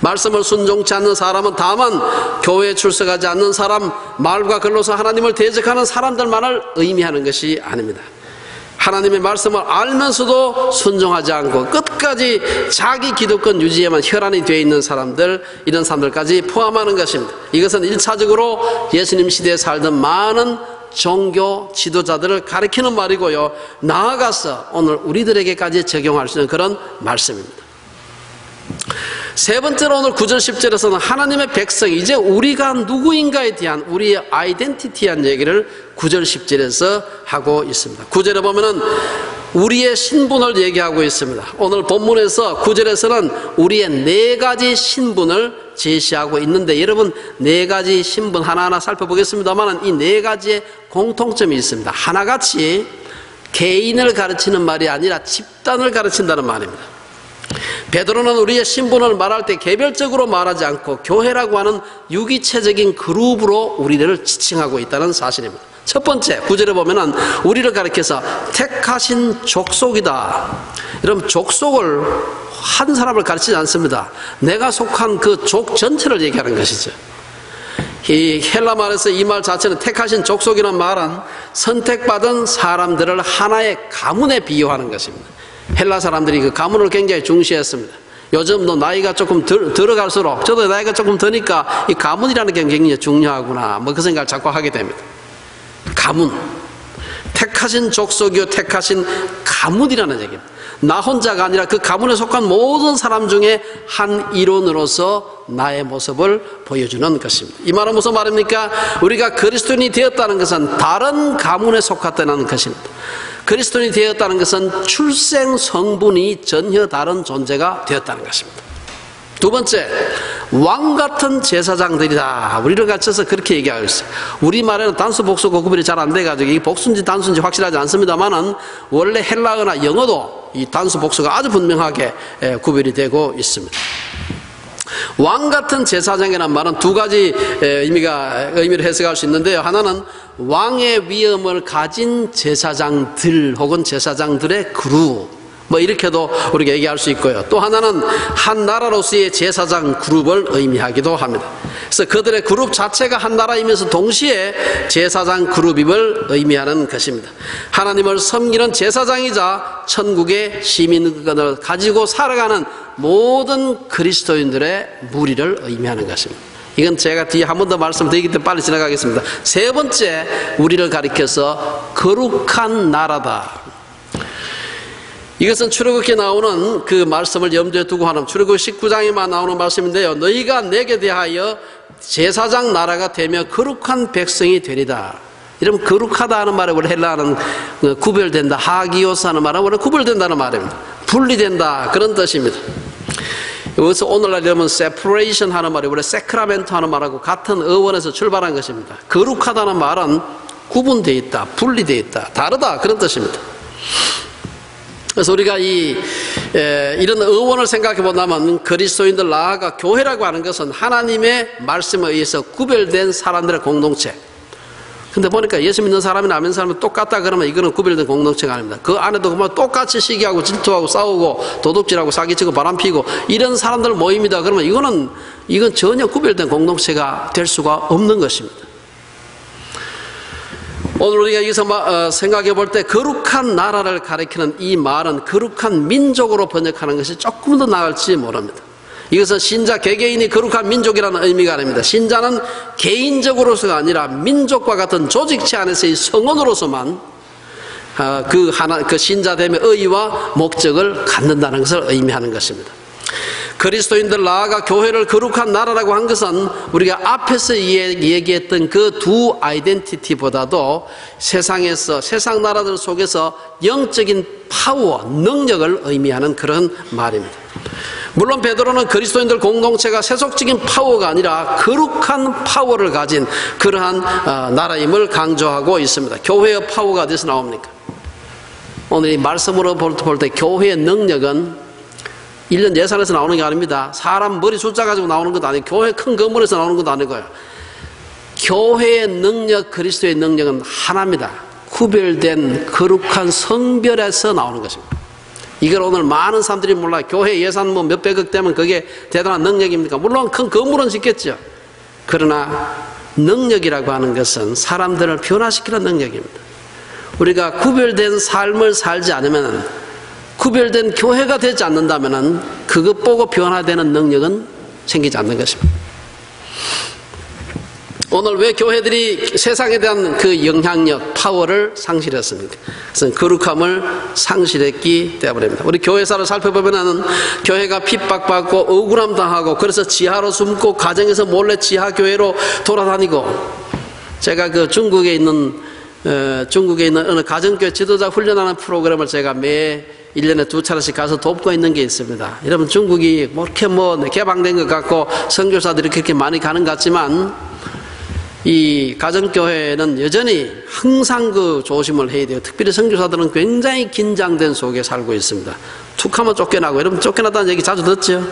말씀을 순종치 않는 사람은 다만 교회에 출석하지 않는 사람, 말과 글로서 하나님을 대적하는 사람들만을 의미하는 것이 아닙니다. 하나님의 말씀을 알면서도 순종하지 않고 끝까지 자기 기득권 유지에만 혈안이 되어 있는 사람들, 이런 사람들까지 포함하는 것입니다. 이것은 1차적으로 예수님 시대에 살던 많은 종교 지도자들을 가리키는 말이고요, 나아가서 오늘 우리들에게까지 적용할 수 있는 그런 말씀입니다. 세 번째로 오늘 9절 10절에서는 하나님의 백성, 이제 우리가 누구인가에 대한 우리의 아이덴티티에 대한 얘기를 9절 10절에서 하고 있습니다. 9절에 보면은 우리의 신분을 얘기하고 있습니다. 오늘 본문에서 9절에서는 우리의 네 가지 신분을 제시하고 있는데, 여러분 네 가지 신분 하나하나 살펴보겠습니다만 이 네 가지의 공통점이 있습니다. 하나같이 개인을 가르치는 말이 아니라 집단을 가르친다는 말입니다. 베드로는 우리의 신분을 말할 때 개별적으로 말하지 않고 교회라고 하는 유기체적인 그룹으로 우리를 지칭하고 있다는 사실입니다. 첫 번째 9절에 보면은 우리를 가리켜서 택하신 족속이다. 여러분 족속을 한 사람을 가르치지 않습니다. 내가 속한 그 족 전체를 얘기하는 것이죠. 이 헬라 말에서 이 말 자체는 택하신 족속이라는 말은 선택받은 사람들을 하나의 가문에 비유하는 것입니다. 헬라 사람들이 그 가문을 굉장히 중시했습니다. 요즘도 나이가 조금 들어갈수록, 저도 나이가 조금 드니까 이 가문이라는 게 굉장히 중요하구나, 뭐 그 생각을 자꾸 하게 됩니다. 가문, 택하신 족속이요 택하신 가문이라는 얘기입니다. 나 혼자가 아니라 그 가문에 속한 모든 사람 중에 한 일원으로서 나의 모습을 보여주는 것입니다. 이 말은 무슨 말입니까? 우리가 그리스도인이 되었다는 것은 다른 가문에 속했다는 것입니다. 그리스도인이 되었다는 것은 출생 성분이 전혀 다른 존재가 되었다는 것입니다. 두 번째, 왕같은 제사장들이다. 우리를 가르쳐서 그렇게 얘기하고 있어요. 우리말에는 단수 복수고 구별이 잘 안 돼가지고 이게 복수인지 단수인지 확실하지 않습니다만은 원래 헬라어나 영어도 이 단수 복수가 아주 분명하게 구별이 되고 있습니다. 왕같은 제사장이라는 말은 두 가지 의미를 해석할 수 있는데요. 하나는 왕의 위엄을 가진 제사장들 혹은 제사장들의 그룹, 뭐 이렇게도 우리가 얘기할 수 있고요. 또 하나는 한 나라로서의 제사장 그룹을 의미하기도 합니다. 그래서 그들의 그룹 자체가 한 나라이면서 동시에 제사장 그룹임을 의미하는 것입니다. 하나님을 섬기는 제사장이자 천국의 시민권을 가지고 살아가는 모든 그리스도인들의 무리를 의미하는 것입니다. 이건 제가 뒤에 한 번 더 말씀드리기 때문에 빨리 지나가겠습니다. 세 번째, 우리를 가리켜서 거룩한 나라다. 이것은 출애굽기에 나오는 그 말씀을 염두에 두고 하는 출애굽 19장에만 나오는 말씀인데요. 너희가 내게 대하여 제사장 나라가 되며 거룩한 백성이 되리다. 이러면 거룩하다 하는 말에 원래 헬라어는 구별된다, 하기오스 하는 말은 원래 구별된다는 말입니다. 분리된다, 그런 뜻입니다. 여기서 오늘날 여러분 separation 하는 말이 원래 세크라멘토 하는 말하고 같은 어원에서 출발한 것입니다. 거룩하다는 말은 구분되어 있다, 분리되어 있다, 다르다, 그런 뜻입니다. 그래서 우리가 이런 어원을 생각해 본다면 그리스도인들 나아가 교회라고 하는 것은 하나님의 말씀에 의해서 구별된 사람들의 공동체, 근데 보니까 예수 믿는 사람이나 안 믿는 사람이 똑같다 그러면 이거는 구별된 공동체가 아닙니다. 그 안에도 그만 똑같이 시기하고 질투하고 싸우고 도둑질하고 사기치고 바람피고 이런 사람들 모임이다 그러면 이건 전혀 구별된 공동체가 될 수가 없는 것입니다. 오늘 우리가 여기서 생각해 볼 때 거룩한 나라를 가리키는 이 말은 거룩한 민족으로 번역하는 것이 조금 더 나을지 모릅니다. 이것은 신자 개개인이 거룩한 민족이라는 의미가 아닙니다. 신자는 개인적으로서가 아니라 민족과 같은 조직체 안에서의 성원으로서만 그 신자됨의 의의와 목적을 갖는다는 것을 의미하는 것입니다. 그리스도인들 나아가 교회를 거룩한 나라라고 한 것은 우리가 앞에서 얘기했던 그 두 아이덴티티보다도 세상에서 세상 나라들 속에서 영적인 파워, 능력을 의미하는 그런 말입니다. 물론 베드로는 그리스도인들 공동체가 세속적인 파워가 아니라 거룩한 파워를 가진 그러한 나라임을 강조하고 있습니다. 교회의 파워가 어디서 나옵니까? 오늘 이 말씀으로 볼 때 교회의 능력은 1년 예산에서 나오는 게 아닙니다. 사람 머리 숫자 가지고 나오는 것도 아니고 교회 큰 건물에서 나오는 것도 아니고요. 교회의 능력, 그리스도의 능력은 하나입니다. 구별된 거룩한 성별에서 나오는 것입니다. 이걸 오늘 많은 사람들이 몰라요. 교회 예산 뭐 몇백억 되면 그게 대단한 능력입니까? 물론 큰 건물은 짓겠죠. 그러나 능력이라고 하는 것은 사람들을 변화시키는 능력입니다. 우리가 구별된 삶을 살지 않으면, 구별된 교회가 되지 않는다면 그것 보고 변화되는 능력은 생기지 않는 것입니다. 오늘 왜 교회들이 세상에 대한 그 영향력, 파워를 상실했습니까? 그것은 거룩함을 상실했기 때문입니다. 우리 교회사를 살펴보면 교회가 핍박받고 억울함 당하고 그래서 지하로 숨고 가정에서 몰래 지하 교회로 돌아다니고, 제가 그 중국에 있는 어느 가정교회 지도자 훈련하는 프로그램을 제가 매 1년에 2차례씩 가서 돕고 있는 게 있습니다. 여러분, 중국이 뭐 이렇게 개방된 것 같고 선교사들이 그렇게 많이 가는 것 같지만 이 가정교회는 여전히 항상 그 조심을 해야 돼요. 특별히 선교사들은 굉장히 긴장된 속에 살고 있습니다. 툭 하면 쫓겨나고, 여러분 쫓겨났다는 얘기 자주 듣죠?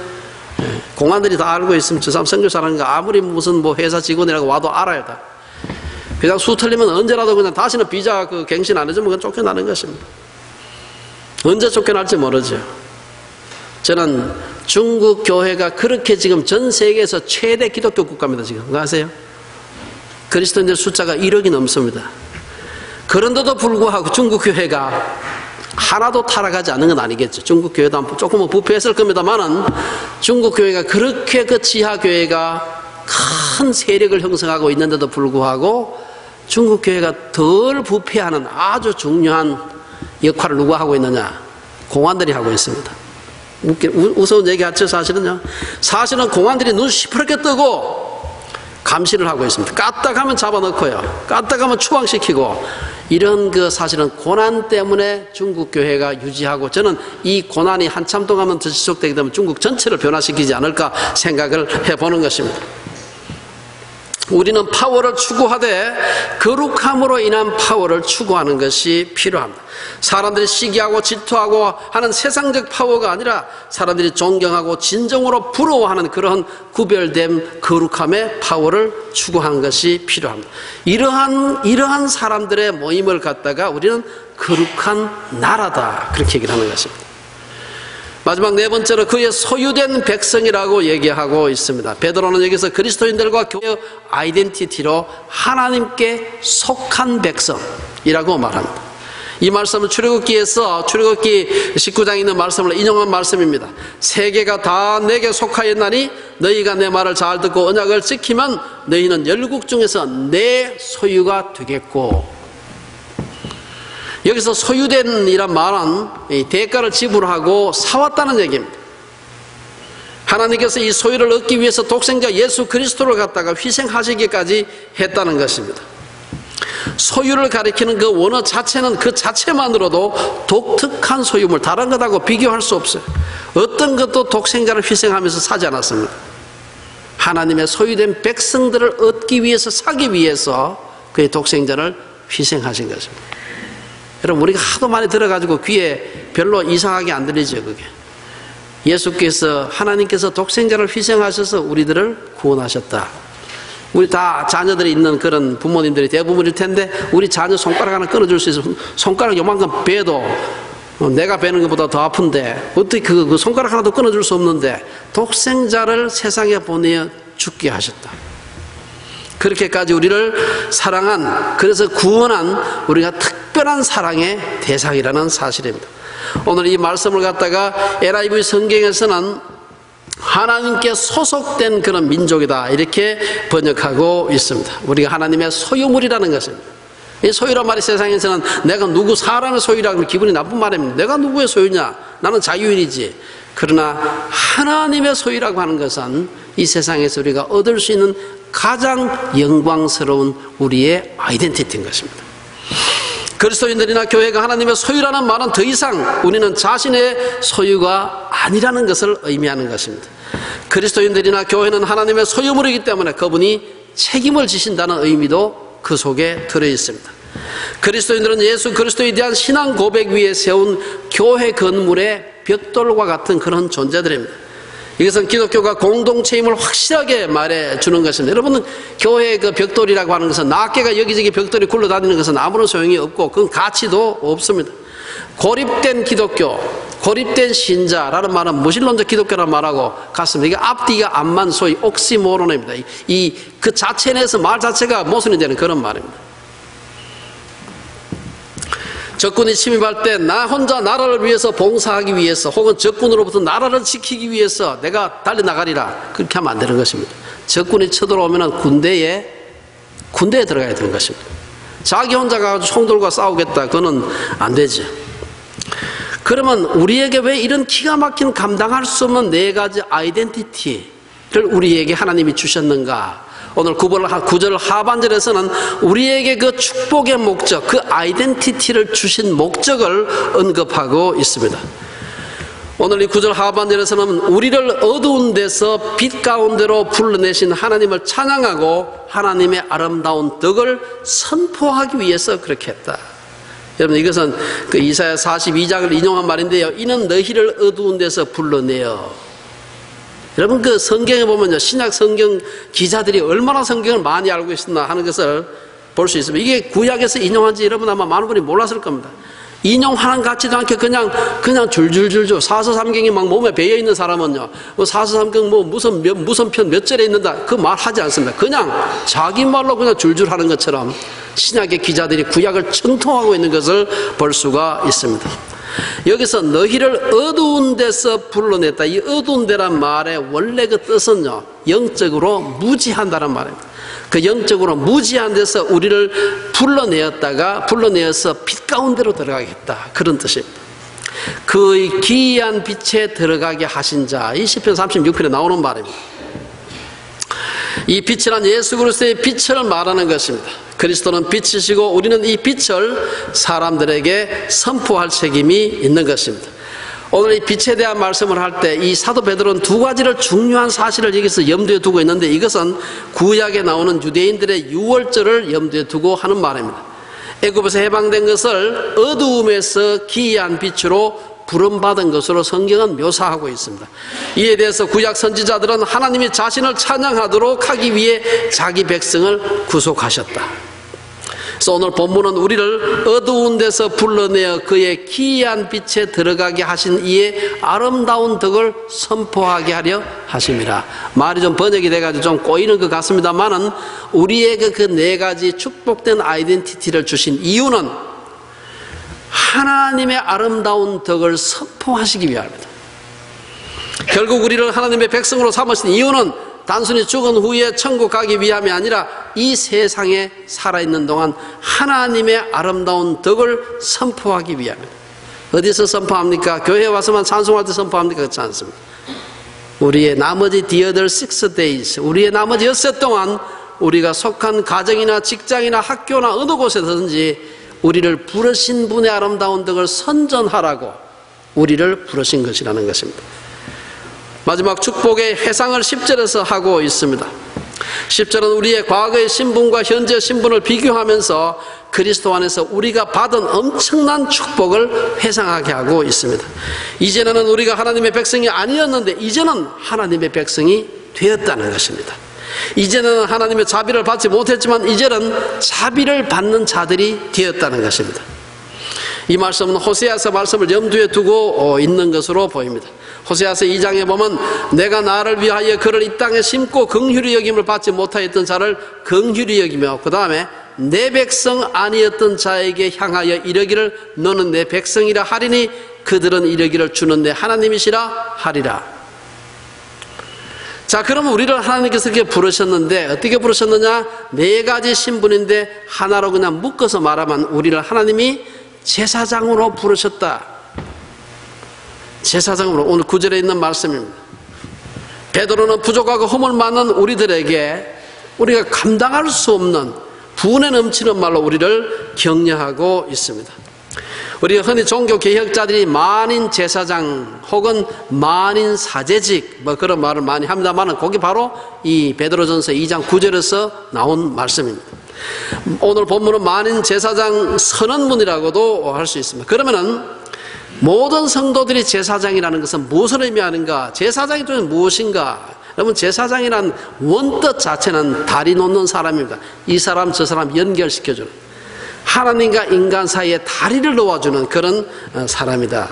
공안들이 다 알고 있으면 저 사람 선교사라는 거 아무리 무슨 뭐 회사 직원이라고 와도 알아야 돼. 그냥 수 틀리면 언제라도 그냥 다시는 비자 그 갱신 안 해주면 그냥 쫓겨나는 것입니다. 언제 쫓겨날지 모르죠. 저는 중국 교회가 그렇게 지금 전 세계에서 최대 기독교 국가입니다. 지금 그거 아세요? 그리스도인들 숫자가 1억이 넘습니다. 그런데도 불구하고 중국 교회가 하나도 타락하지 않는 건 아니겠죠. 중국 교회도 조금은 부패했을 겁니다만은 중국 교회가 그렇게 그 지하 교회가 큰 세력을 형성하고 있는데도 불구하고 중국 교회가 덜 부패하는 아주 중요한 역할을 누가 하고 있느냐? 공안들이 하고 있습니다. 우스운 얘기 같죠, 사실은요. 사실은 공안들이 눈 시퍼렇게 뜨고 감시를 하고 있습니다. 까딱하면 잡아넣고요, 까딱하면 추방시키고, 이런 그 사실은 고난 때문에 중국 교회가 유지하고, 저는 이 고난이 한참 동안 더 지속되게 되면 중국 전체를 변화시키지 않을까 생각을 해보는 것입니다. 우리는 파워를 추구하되 거룩함으로 인한 파워를 추구하는 것이 필요합니다. 사람들이 시기하고 질투하고 하는 세상적 파워가 아니라 사람들이 존경하고 진정으로 부러워하는 그런 구별된 거룩함의 파워를 추구하는 것이 필요합니다. 이러한 사람들의 모임을 갖다가 우리는 거룩한 나라다, 그렇게 얘기를 하는 것입니다. 마지막 네 번째로 그의 소유된 백성이라고 얘기하고 있습니다. 베드로는 여기서 그리스도인들과 교회의 아이덴티티로 하나님께 속한 백성이라고 말합니다. 이 말씀은 출애굽기에서 출애굽기 19장에 있는 말씀을 인용한 말씀입니다. 세계가 다 내게 속하였나니 너희가 내 말을 잘 듣고 언약을 지키면 너희는 열국 중에서 내 소유가 되겠고, 여기서 소유된 이란 말은 대가를 지불하고 사왔다는 얘기입니다. 하나님께서 이 소유를 얻기 위해서 독생자 예수 그리스도를 갖다가 희생하시기까지 했다는 것입니다. 소유를 가리키는 그 원어 자체는 그 자체만으로도 독특한 소유물, 다른 것하고 비교할 수 없어요. 어떤 것도 독생자를 희생하면서 사지 않았습니다. 하나님의 소유된 백성들을 얻기 위해서, 사기 위해서 그의 독생자를 희생하신 것입니다. 여러분, 우리가 하도 많이 들어가지고 귀에 별로 이상하게 안 들리죠, 그게. 예수께서, 하나님께서 독생자를 희생하셔서 우리들을 구원하셨다. 우리 다 자녀들이 있는 그런 부모님들이 대부분일 텐데 우리 자녀 손가락 하나 끊어줄 수 있으면 손가락 요만큼 베도 내가 베는 것보다 더 아픈데 어떻게 그 손가락 하나도 끊어줄 수 없는데 독생자를 세상에 보내어 죽게 하셨다. 그렇게까지 우리를 사랑한, 그래서 구원한 우리가 특별한 사랑의 대상이라는 사실입니다. 오늘 이 말씀을 갖다가 NIV 성경에서는 하나님께 소속된 그런 민족이다 이렇게 번역하고 있습니다. 우리가 하나님의 소유물이라는 것입니다. 이 소유란 말이 세상에서는 내가 누구 사람의 소유라고 하면 기분이 나쁜 말입니다. 내가 누구의 소유냐? 나는 자유인이지. 그러나 하나님의 소유라고 하는 것은 이 세상에서 우리가 얻을 수 있는 가장 영광스러운 우리의 아이덴티티인 것입니다. 그리스도인들이나 교회가 하나님의 소유라는 말은 더 이상 우리는 자신의 소유가 아니라는 것을 의미하는 것입니다. 그리스도인들이나 교회는 하나님의 소유물이기 때문에 그분이 책임을 지신다는 의미도 그 속에 들어있습니다. 그리스도인들은 예수 그리스도에 대한 신앙 고백 위에 세운 교회 건물의 벽돌과 같은 그런 존재들입니다. 이것은 기독교가 공동체임을 확실하게 말해주는 것입니다. 여러분은 교회의 그 벽돌이라고 하는 것은 낱개가 여기저기 벽돌이 굴러다니는 것은 아무런 소용이 없고 그건 가치도 없습니다. 고립된 기독교, 고립된 신자라는 말은 무신론적 기독교라는 말하고 같습니다. 이게 앞뒤가 안 맞는 소위 옥시모론입니다. 그 자체 내에서 말 자체가 모순이 되는 그런 말입니다. 적군이 침입할 때 나 혼자 나라를 위해서 봉사하기 위해서 혹은 적군으로부터 나라를 지키기 위해서 내가 달려나가리라 그렇게 하면 안 되는 것입니다. 적군이 쳐들어오면 군대에 들어가야 되는 것입니다. 자기 혼자 가서 총들과 싸우겠다 그거는 안 되죠. 그러면 우리에게 왜 이런 기가 막힌 감당할 수 없는 네 가지 아이덴티티를 우리에게 하나님이 주셨는가? 오늘 9절 하반절에서는 우리에게 그 축복의 목적, 그 아이덴티티를 주신 목적을 언급하고 있습니다. 오늘 이 9절 하반절에서는 우리를 어두운 데서 빛 가운데로 불러내신 하나님을 찬양하고 하나님의 아름다운 덕을 선포하기 위해서 그렇게 했다. 여러분 이것은 그 이사야 42장을 인용한 말인데요. 이는 너희를 어두운 데서 불러내어. 여러분 그 성경에 보면요, 신약 성경 기자들이 얼마나 성경을 많이 알고 있었나 하는 것을 볼 수 있습니다. 이게 구약에서 인용한지 여러분 아마 많은 분이 몰랐을 겁니다. 인용하는 같지도 않게 그냥 줄줄줄줄 사서삼경이 막 몸에 배어 있는 사람은요, 사서삼경 무슨 편 몇 절에 있는다 그 말 하지 않습니다. 그냥 자기 말로 그냥 줄줄 하는 것처럼 신약의 기자들이 구약을 청통하고 있는 것을 볼 수가 있습니다. 여기서 너희를 어두운 데서 불러냈다. 이 어두운 데란 말의 원래 그 뜻은요, 영적으로 무지한다는 말입니다. 그 영적으로 무지한 데서 우리를 불러내어서 빛 가운데로 들어가겠다. 그런 뜻입니다. 그 기이한 빛에 들어가게 하신 자, 이 시편 36편에 나오는 말입니다. 이 빛이란 예수 그리스도의 빛을 말하는 것입니다. 그리스도는 빛이시고 우리는 이 빛을 사람들에게 선포할 책임이 있는 것입니다. 오늘 이 빛에 대한 말씀을 할 때 이 사도 베드로는 두 가지를 중요한 사실을 여기서 염두에 두고 있는데 이것은 구약에 나오는 유대인들의 유월절을 염두에 두고 하는 말입니다. 애굽에서 해방된 것을 어두움에서 기이한 빛으로 부름받은 것으로 성경은 묘사하고 있습니다. 이에 대해서 구약 선지자들은 하나님이 자신을 찬양하도록 하기 위해 자기 백성을 구속하셨다. 그래서 오늘 본문은 우리를 어두운 데서 불러내어 그의 기이한 빛에 들어가게 하신 이의 아름다운 덕을 선포하게 하려 하심이라. 말이 좀 번역이 돼가지고 좀 꼬이는 것 같습니다만은 우리에게 그 네 가지 축복된 아이덴티티를 주신 이유는 하나님의 아름다운 덕을 선포하시기 위함입니다. 결국 우리를 하나님의 백성으로 삼으신 이유는 단순히 죽은 후에 천국 가기 위함이 아니라 이 세상에 살아있는 동안 하나님의 아름다운 덕을 선포하기 위함입니다. 어디서 선포합니까? 교회에 와서만 찬송할 때 선포합니까? 그렇지 않습니다. 우리의 나머지 the other 6 days, 우리의 나머지 6세 동안 우리가 속한 가정이나 직장이나 학교나 어느 곳에든지 우리를 부르신 분의 아름다운 덕을 선전하라고 우리를 부르신 것이라는 것입니다. 마지막 축복의 회상을 10절에서 하고 있습니다. 10절은 우리의 과거의 신분과 현재 신분을 비교하면서 그리스도 안에서 우리가 받은 엄청난 축복을 회상하게 하고 있습니다. 이제는 우리가 하나님의 백성이 아니었는데 이제는 하나님의 백성이 되었다는 것입니다. 이제는 하나님의 자비를 받지 못했지만 이제는 자비를 받는 자들이 되었다는 것입니다. 이 말씀은 호세아서 말씀을 염두에 두고 있는 것으로 보입니다. 호세아서 2장에 보면 내가 나를 위하여 그를 이 땅에 심고 긍휼히 여김을 받지 못하였던 자를 긍휼히 여기며 그 다음에 내 백성 아니었던 자에게 향하여 이르기를 너는 내 백성이라 하리니 그들은 이르기를 주는 내 하나님이시라 하리라. 자, 그러면 우리를 하나님께서 이렇게 부르셨는데 어떻게 부르셨느냐? 4가지 신분인데 하나로 그냥 묶어서 말하면 우리를 하나님이 제사장으로 부르셨다. 제사장으로. 오늘 9절에 있는 말씀입니다. 베드로는 부족하고 허물 많은 우리들에게 우리가 감당할 수 없는 분에 넘치는 말로 우리를 격려하고 있습니다. 우리가 흔히 종교 개혁자들이 만인 제사장 혹은 만인 사제직 뭐 그런 말을 많이 합니다만 거기 바로 이 베드로전서 2장 9절에서 나온 말씀입니다. 오늘 본문은 만인 제사장 선언문이라고도 할 수 있습니다. 그러면은 모든 성도들이 제사장이라는 것은 무엇을 의미하는가? 제사장이 또 무엇인가? 여러분, 제사장이란 원뜻 자체는 다리 놓는 사람입니다. 이 사람 저 사람 연결시켜주는, 하나님과 인간 사이에 다리를 놓아주는 그런 사람이다.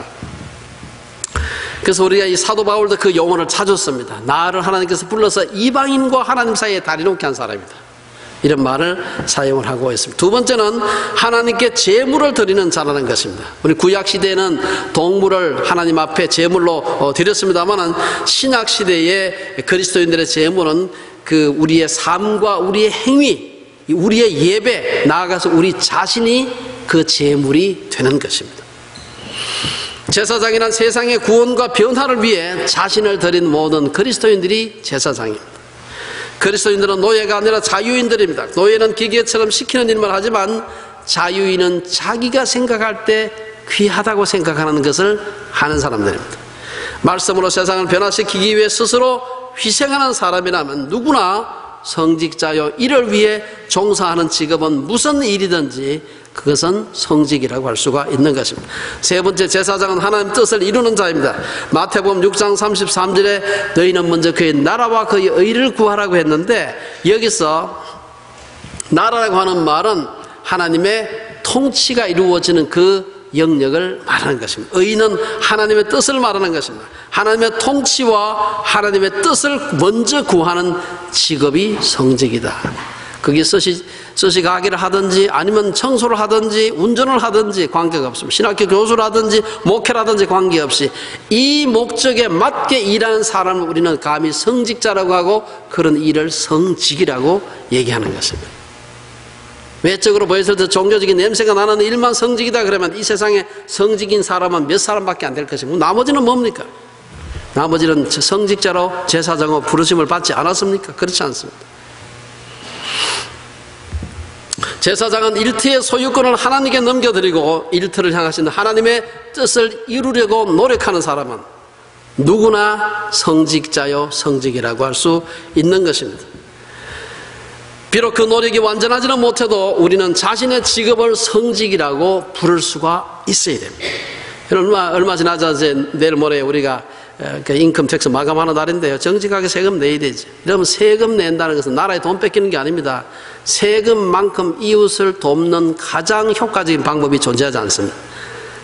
그래서 우리가 이 사도 바울도 그 용어를 찾았습니다. 나를 하나님께서 불러서 이방인과 하나님 사이에 다리 놓게 한 사람이다. 이런 말을 사용을 하고 있습니다. 두 번째는 하나님께 제물을 드리는 자라는 것입니다. 우리 구약시대에는 동물을 하나님 앞에 제물로 드렸습니다만 신약 시대의 그리스도인들의 제물은 그 우리의 삶과 우리의 행위, 우리의 예배, 나아가서 우리 자신이 그 제물이 되는 것입니다. 제사장이란 세상의 구원과 변화를 위해 자신을 드린 모든 그리스도인들이 제사장입니다. 그리스도인들은 노예가 아니라 자유인들입니다. 노예는 기계처럼 시키는 일만 하지만 자유인은 자기가 생각할 때 귀하다고 생각하는 것을 하는 사람들입니다. 말씀으로 세상을 변화시키기 위해 스스로 희생하는 사람이라면 누구나 성직자요, 이를 위해 종사하는 직업은 무슨 일이든지 그것은 성직이라고 할 수가 있는 것입니다. 세 번째, 제사장은 하나님 뜻을 이루는 자입니다. 마태복음 6장 33절에 너희는 먼저 그의 나라와 그의 의를 구하라고 했는데 여기서 나라라고 하는 말은 하나님의 통치가 이루어지는 그 영역을 말하는 것입니다. 의는 하나님의 뜻을 말하는 것입니다. 하나님의 통치와 하나님의 뜻을 먼저 구하는 직업이 성직이다. 그게 서시 가기를 하든지 아니면 청소를 하든지 운전을 하든지 관계가 없습니다. 신학교 교수를 하든지 목회라든지 관계없이 이 목적에 맞게 일하는 사람을 우리는 감히 성직자라고 하고 그런 일을 성직이라고 얘기하는 것입니다. 외적으로 보였을 때 종교적인 냄새가 나는 일만 성직이다 그러면 이 세상에 성직인 사람은 몇 사람밖에 안 될 것이고 나머지는 뭡니까? 나머지는 성직자로 제사장으로 부르심을 받지 않았습니까? 그렇지 않습니다. 제사장은 일터의 소유권을 하나님께 넘겨드리고 일터를 향하신 하나님의 뜻을 이루려고 노력하는 사람은 누구나 성직자요, 성직이라고 할 수 있는 것입니다. 비록 그 노력이 완전하지는 못해도 우리는 자신의 직업을 성직이라고 부를 수가 있어야 됩니다. 얼마 지나자 내일 모레 우리가 인컴 텍스 마감하는 날인데요. 정직하게 세금 내야 되지. 이러면 세금 낸다는 것은 나라에 돈 뺏기는 게 아닙니다. 세금만큼 이웃을 돕는 가장 효과적인 방법이 존재하지 않습니다.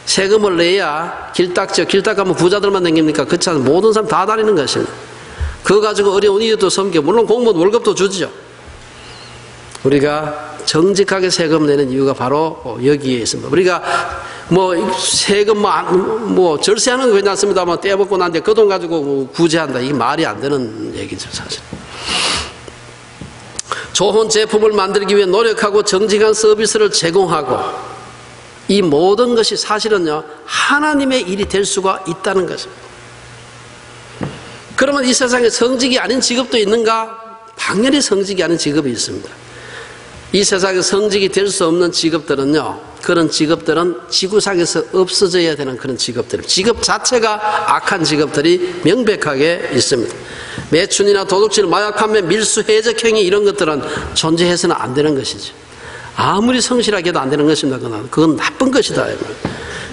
세금을 내야 길 닦으면 부자들만 다닙니까? 그렇지 않아요. 모든 사람 다 다니는 것입니다. 그거 가지고 어려운 이웃도 섬겨. 물론 공무원 월급도 주죠. 우리가 정직하게 세금 내는 이유가 바로 여기에 있습니다. 우리가 세금 절세하는 거 괜찮습니다만 떼먹고 난 뒤에 그 돈 가지고 구제한다. 이게 말이 안 되는 얘기죠, 사실. 좋은 제품을 만들기 위해 노력하고 정직한 서비스를 제공하고 이 모든 것이 사실은요, 하나님의 일이 될 수가 있다는 것입니다. 그러면 이 세상에 성직이 아닌 직업도 있는가? 당연히 성직이 아닌 직업이 있습니다. 이 세상에 성직이 될 수 없는 직업들은요, 그런 직업들은 지구상에서 없어져야 되는 그런 직업들, 직업 자체가 악한 직업들이 명백하게 있습니다. 매춘이나 도둑질, 마약판매, 밀수, 해적 행위 이런 것들은 존재해서는 안 되는 것이죠. 아무리 성실하게 해도 안 되는 것입니다. 그건 나쁜 것이다.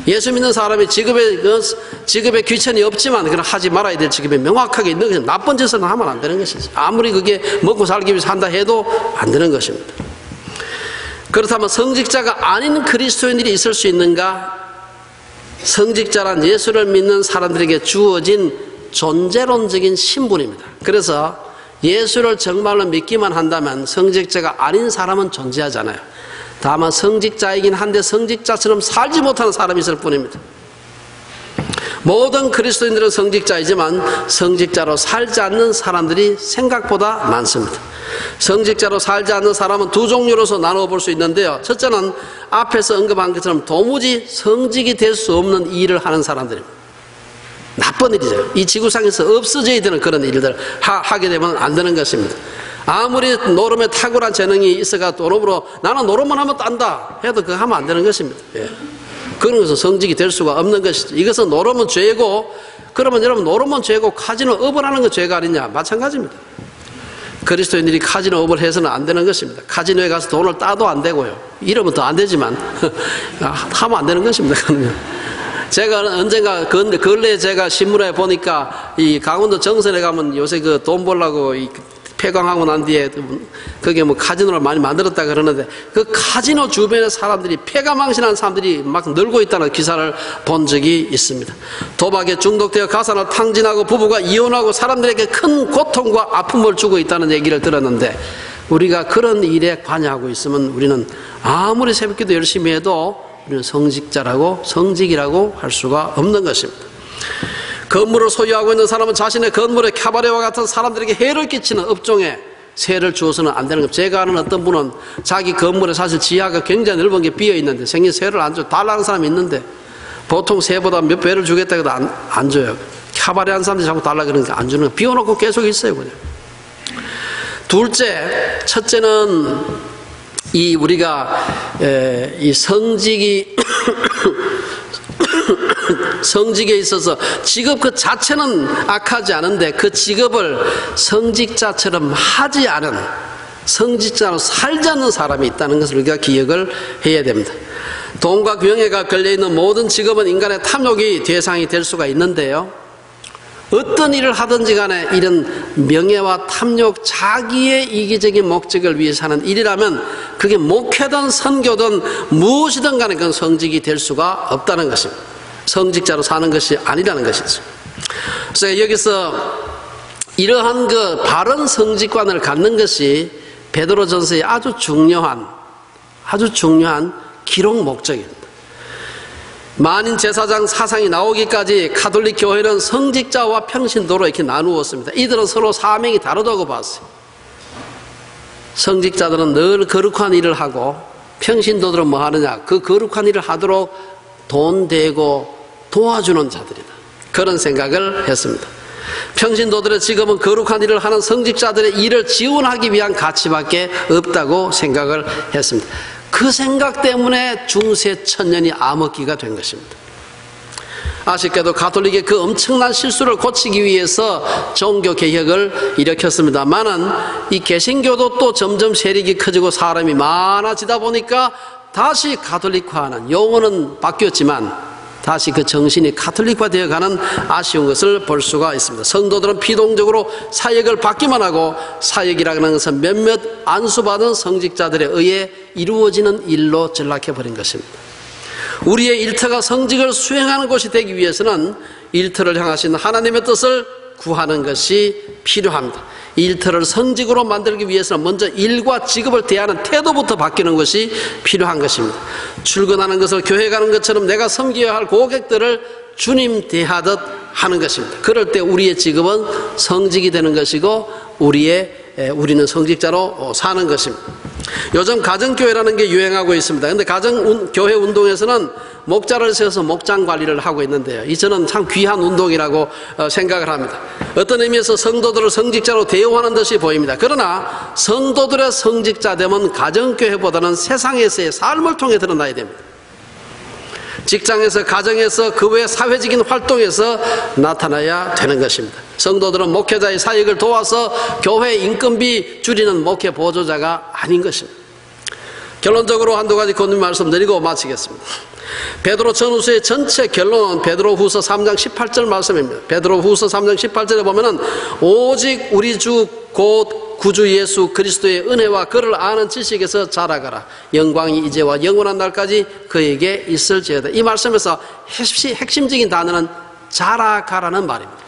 예수 믿는 사람이 직업에 귀천이 없지만 그건 하지 말아야 될 직업에 명확하게 있는 것은 나쁜 짓을 하면 안 되는 것이죠. 아무리 그게 먹고 살기 위해서 한다 해도 안 되는 것입니다. 그렇다면 성직자가 아닌 그리스도인들이 있을 수 있는가? 성직자란 예수를 믿는 사람들에게 주어진 존재론적인 신분입니다. 그래서 예수를 정말로 믿기만 한다면 성직자가 아닌 사람은 존재하잖아요. 다만 성직자이긴 한데 성직자처럼 살지 못하는 사람이 있을 뿐입니다. 모든 그리스도인들은 성직자이지만 성직자로 살지 않는 사람들이 생각보다 많습니다. 성직자로 살지 않는 사람은 두 종류로서 나누어 볼 수 있는데요. 첫째는 앞에서 언급한 것처럼 도무지 성직이 될 수 없는 일을 하는 사람들입니다. 나쁜 일이죠. 이 지구상에서 없어져야 되는 그런 일들을 하게 되면 안 되는 것입니다. 아무리 노름에 탁월한 재능이 있어가 노름으로 나는 노름만 하면 딴다 해도 그거 하면 안 되는 것입니다. 예. 그런 것은 성직이 될 수가 없는 것이죠. 이것은 노름은 죄고, 그러면 여러분 노름은 죄고 카지노 업을 하는 건 죄가 아니냐? 마찬가지입니다. 그리스도인들이 카지노 업을 해서는 안 되는 것입니다. 카지노에 가서 돈을 따도 안 되고요. 이러면 더 안 되지만 하면 안 되는 것입니다. 제가 언젠가 근래에 제가 신문에 보니까 이 강원도 정선에 가면 요새 그 돈 벌려고 폐광하고 난 뒤에 그게 뭐 카지노를 많이 만들었다 그러는데 그 카지노 주변에 사람들이 폐가 망신한 사람들이 막 늘고 있다는 기사를 본 적이 있습니다. 도박에 중독되어 가산을 탕진하고 부부가 이혼하고 사람들에게 큰 고통과 아픔을 주고 있다는 얘기를 들었는데, 우리가 그런 일에 관여하고 있으면 우리는 아무리 새벽기도 열심히 해도 우리는 성직이라고 할 수가 없는 것입니다. 건물을 소유하고 있는 사람은 자신의 건물에 캬바레와 같은 사람들에게 해를 끼치는 업종에 세를 주어서는 안 되는 겁니다. 제가 아는 어떤 분은 자기 건물에 사실 지하가 굉장히 넓은 게 비어 있는데 생긴 세를 안 줘. 달라는 사람이 있는데 보통 세보다 몇 배를 주겠다 해도 안 줘요. 캬바레 한 사람들이 자꾸 달라 그러니까 안 주는 거예요. 비워놓고 계속 있어요, 그냥. 둘째, 첫째는 우리가 이 성직에 있어서 직업 그 자체는 악하지 않은데 그 직업을 성직자처럼 하지 않은, 성직자로 살지 않는 사람이 있다는 것을 우리가 기억을 해야 됩니다. 돈과 명예가 걸려있는 모든 직업은 인간의 탐욕이 대상이 될 수가 있는데요, 어떤 일을 하든지 간에 이런 명예와 탐욕, 자기의 이기적인 목적을 위해서 하는 일이라면 그게 목회든 선교든 무엇이든 간에 그건 성직이 될 수가 없다는 것입니다. 성직자로 사는 것이 아니라는 것이죠. 그래서 여기서 이러한 그 바른 성직관을 갖는 것이 베드로전서의 아주 중요한 기록 목적입니다. 만인 제사장 사상이 나오기까지 가톨릭 교회는 성직자와 평신도로 이렇게 나누었습니다. 이들은 서로 사명이 다르다고 봤어요. 성직자들은 늘 거룩한 일을 하고 평신도들은 뭐 하느냐? 그 거룩한 일을 하도록 돈 대고 도와주는 자들이다. 그런 생각을 했습니다. 평신도들의 직업은 거룩한 일을 하는 성직자들의 일을 지원하기 위한 가치밖에 없다고 생각을 했습니다. 그 생각 때문에 중세 천년이 암흑기가 된 것입니다. 아쉽게도 가톨릭의 그 엄청난 실수를 고치기 위해서 종교 개혁을 일으켰습니다만은 이 개신교도 또 점점 세력이 커지고 사람이 많아지다 보니까 다시 가톨릭화하는, 용어는 바뀌었지만 다시 그 정신이 가톨릭화 되어가는 아쉬운 것을 볼 수가 있습니다. 성도들은 피동적으로 사역을 받기만 하고, 사역이라는 것은 몇몇 안수받은 성직자들에 의해 이루어지는 일로 전락해버린 것입니다. 우리의 일터가 성직을 수행하는 곳이 되기 위해서는 일터를 향하신 하나님의 뜻을 구하는 것이 필요합니다. 일터를 성직으로 만들기 위해서는 먼저 일과 직업을 대하는 태도부터 바뀌는 것이 필요한 것입니다. 출근하는 것을 교회 가는 것처럼 내가 섬겨야 할 고객들을 주님 대하듯 하는 것입니다. 그럴 때 우리의 직업은 성직이 되는 것이고 우리는 성직자로 사는 것입니다. 요즘 가정교회라는 게 유행하고 있습니다. 그런데 가정교회 운동에서는 목자를 세워서 목장 관리를 하고 있는데요, 이 저는 참 귀한 운동이라고 생각을 합니다. 어떤 의미에서 성도들을 성직자로 대우하는 듯이 보입니다. 그러나 성도들의 성직자됨은 가정교회보다는 세상에서의 삶을 통해 드러나야 됩니다. 직장에서, 가정에서, 그 외 사회적인 활동에서 나타나야 되는 것입니다. 성도들은 목회자의 사역을 도와서 교회 인건비 줄이는 목회 보조자가 아닌 것입니다. 결론적으로 한두 가지 권유 말씀드리고 마치겠습니다. 베드로 전후서의 전체 결론은 베드로후서 3장 18절 말씀입니다. 베드로후서 3장 18절에 보면은 오직 우리 주 곧 구주 예수 그리스도의 은혜와 그를 아는 지식에서 자라가라. 영광이 이제와 영원한 날까지 그에게 있을지어다. 이 말씀에서 핵심적인 단어는 자라가라는 말입니다.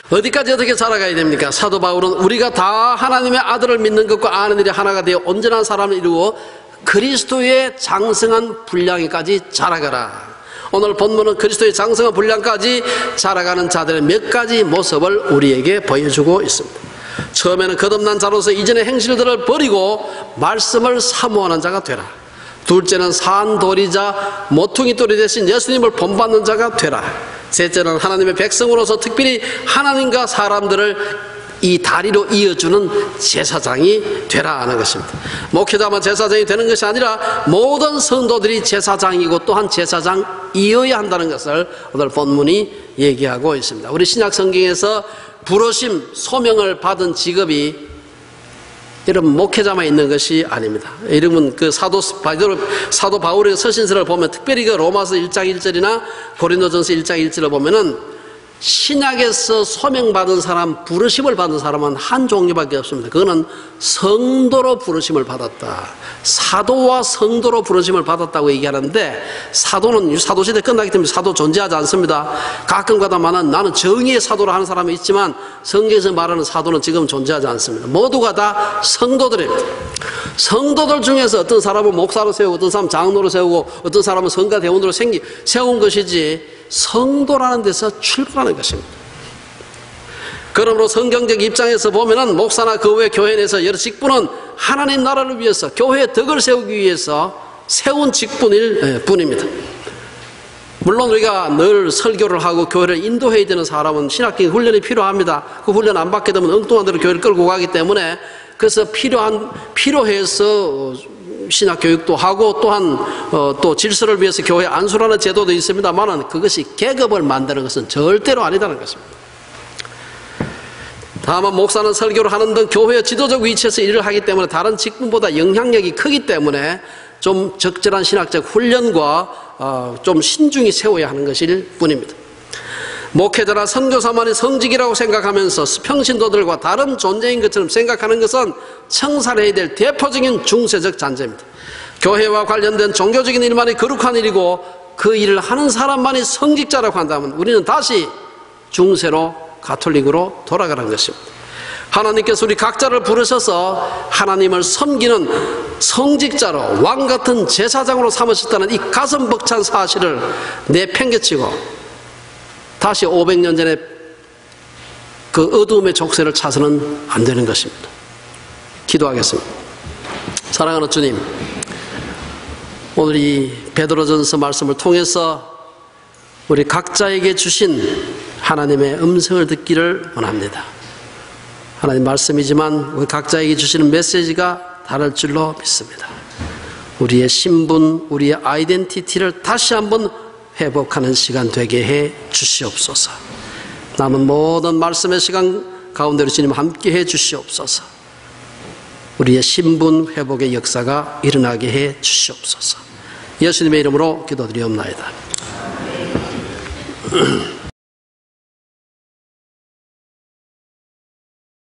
어디까지 어떻게 자라가야 됩니까? 사도 바울은 우리가 다 하나님의 아들을 믿는 것과 아는 일이 하나가 되어 온전한 사람을 이루고 그리스도의 장성한 분량에까지 자라가라. 오늘 본문은 그리스도의 장성한 분량까지 자라가는 자들의 몇 가지 모습을 우리에게 보여주고 있습니다. 처음에는 거듭난 자로서 이전의 행실들을 버리고 말씀을 사모하는 자가 되라. 둘째는 산돌이자 모퉁이돌이 되신 예수님을 본받는 자가 되라. 셋째는 하나님의 백성으로서 특별히 하나님과 사람들을 이 다리로 이어주는 제사장이 되라 하는 것입니다. 목회자만 제사장이 되는 것이 아니라 모든 성도들이 제사장이고 또한 제사장이어야 한다는 것을 오늘 본문이 얘기하고 있습니다. 우리 신약 성경에서 부르심, 소명을 받은 직업이 여러분 목회자만 있는 것이 아닙니다. 여러분 그 사도 바울의 서신서를 보면 특별히 그 로마서 1장 1절이나 고린도전서 1장 1절을 보면은 신약에서 소명받은 사람, 부르심을 받은 사람은 한 종류밖에 없습니다. 그거는 성도로 부르심을 받았다. 사도와 성도로 부르심을 받았다고 얘기하는데 사도는 사도시대 끝나기 때문에 사도 존재하지 않습니다. 가끔가다마는 나는 정의의 사도로 하는 사람이 있지만 성경에서 말하는 사도는 지금 존재하지 않습니다. 모두가 다 성도들입니다. 성도들 중에서 어떤 사람은 목사로 세우고 어떤 사람은 장로로 세우고 어떤 사람은 성가 대원으로 세운 것이지 성도라는 데서 출발하는 것입니다. 그러므로 성경적 입장에서 보면은 목사나 그 외 교회 내에서 여러 직분은 하나님 나라를 위해서 교회의 덕을 세우기 위해서 세운 직분일 뿐입니다. 물론 우리가 늘 설교를 하고 교회를 인도해야 되는 사람은 신학적인 훈련이 필요합니다. 그 훈련 안 받게 되면 엉뚱한 데로 교회를 끌고 가기 때문에 그래서 필요해서 신학교육도 하고 또한 또 질서를 위해서 교회 안수라는 제도도 있습니다만 그것이 계급을 만드는 것은 절대로 아니다는 것입니다. 다만 목사는 설교를 하는 등 교회의 지도적 위치에서 일을 하기 때문에 다른 직분보다 영향력이 크기 때문에 좀 적절한 신학적 훈련과 좀 신중히 세워야 하는 것일 뿐입니다. 목회자나 선교사만이 성직이라고 생각하면서 평신도들과 다른 존재인 것처럼 생각하는 것은 청산해야 될 대표적인 중세적 잔재입니다. 교회와 관련된 종교적인 일만이 거룩한 일이고 그 일을 하는 사람만이 성직자라고 한다면 우리는 다시 중세로 가톨릭으로 돌아가는 것입니다. 하나님께서 우리 각자를 부르셔서 하나님을 섬기는 성직자로 왕같은 제사장으로 삼으셨다는 이 가슴 벅찬 사실을 내팽개치고 다시 500년 전에 그 어두움의 족쇄를 차서는 안 되는 것입니다. 기도하겠습니다. 사랑하는 주님, 오늘 이 베드로전서 말씀을 통해서 우리 각자에게 주신 하나님의 음성을 듣기를 원합니다. 하나님 말씀이지만 우리 각자에게 주시는 메시지가 다를 줄로 믿습니다. 우리의 신분, 우리의 아이덴티티를 다시 한번 회복하는 시간 되게 해 주시옵소서. 남은 모든 말씀의 시간 가운데로 주님 함께 해 주시옵소서. 우리의 신분 회복의 역사가 일어나게 해 주시옵소서. 예수님의 이름으로 기도드리옵나이다.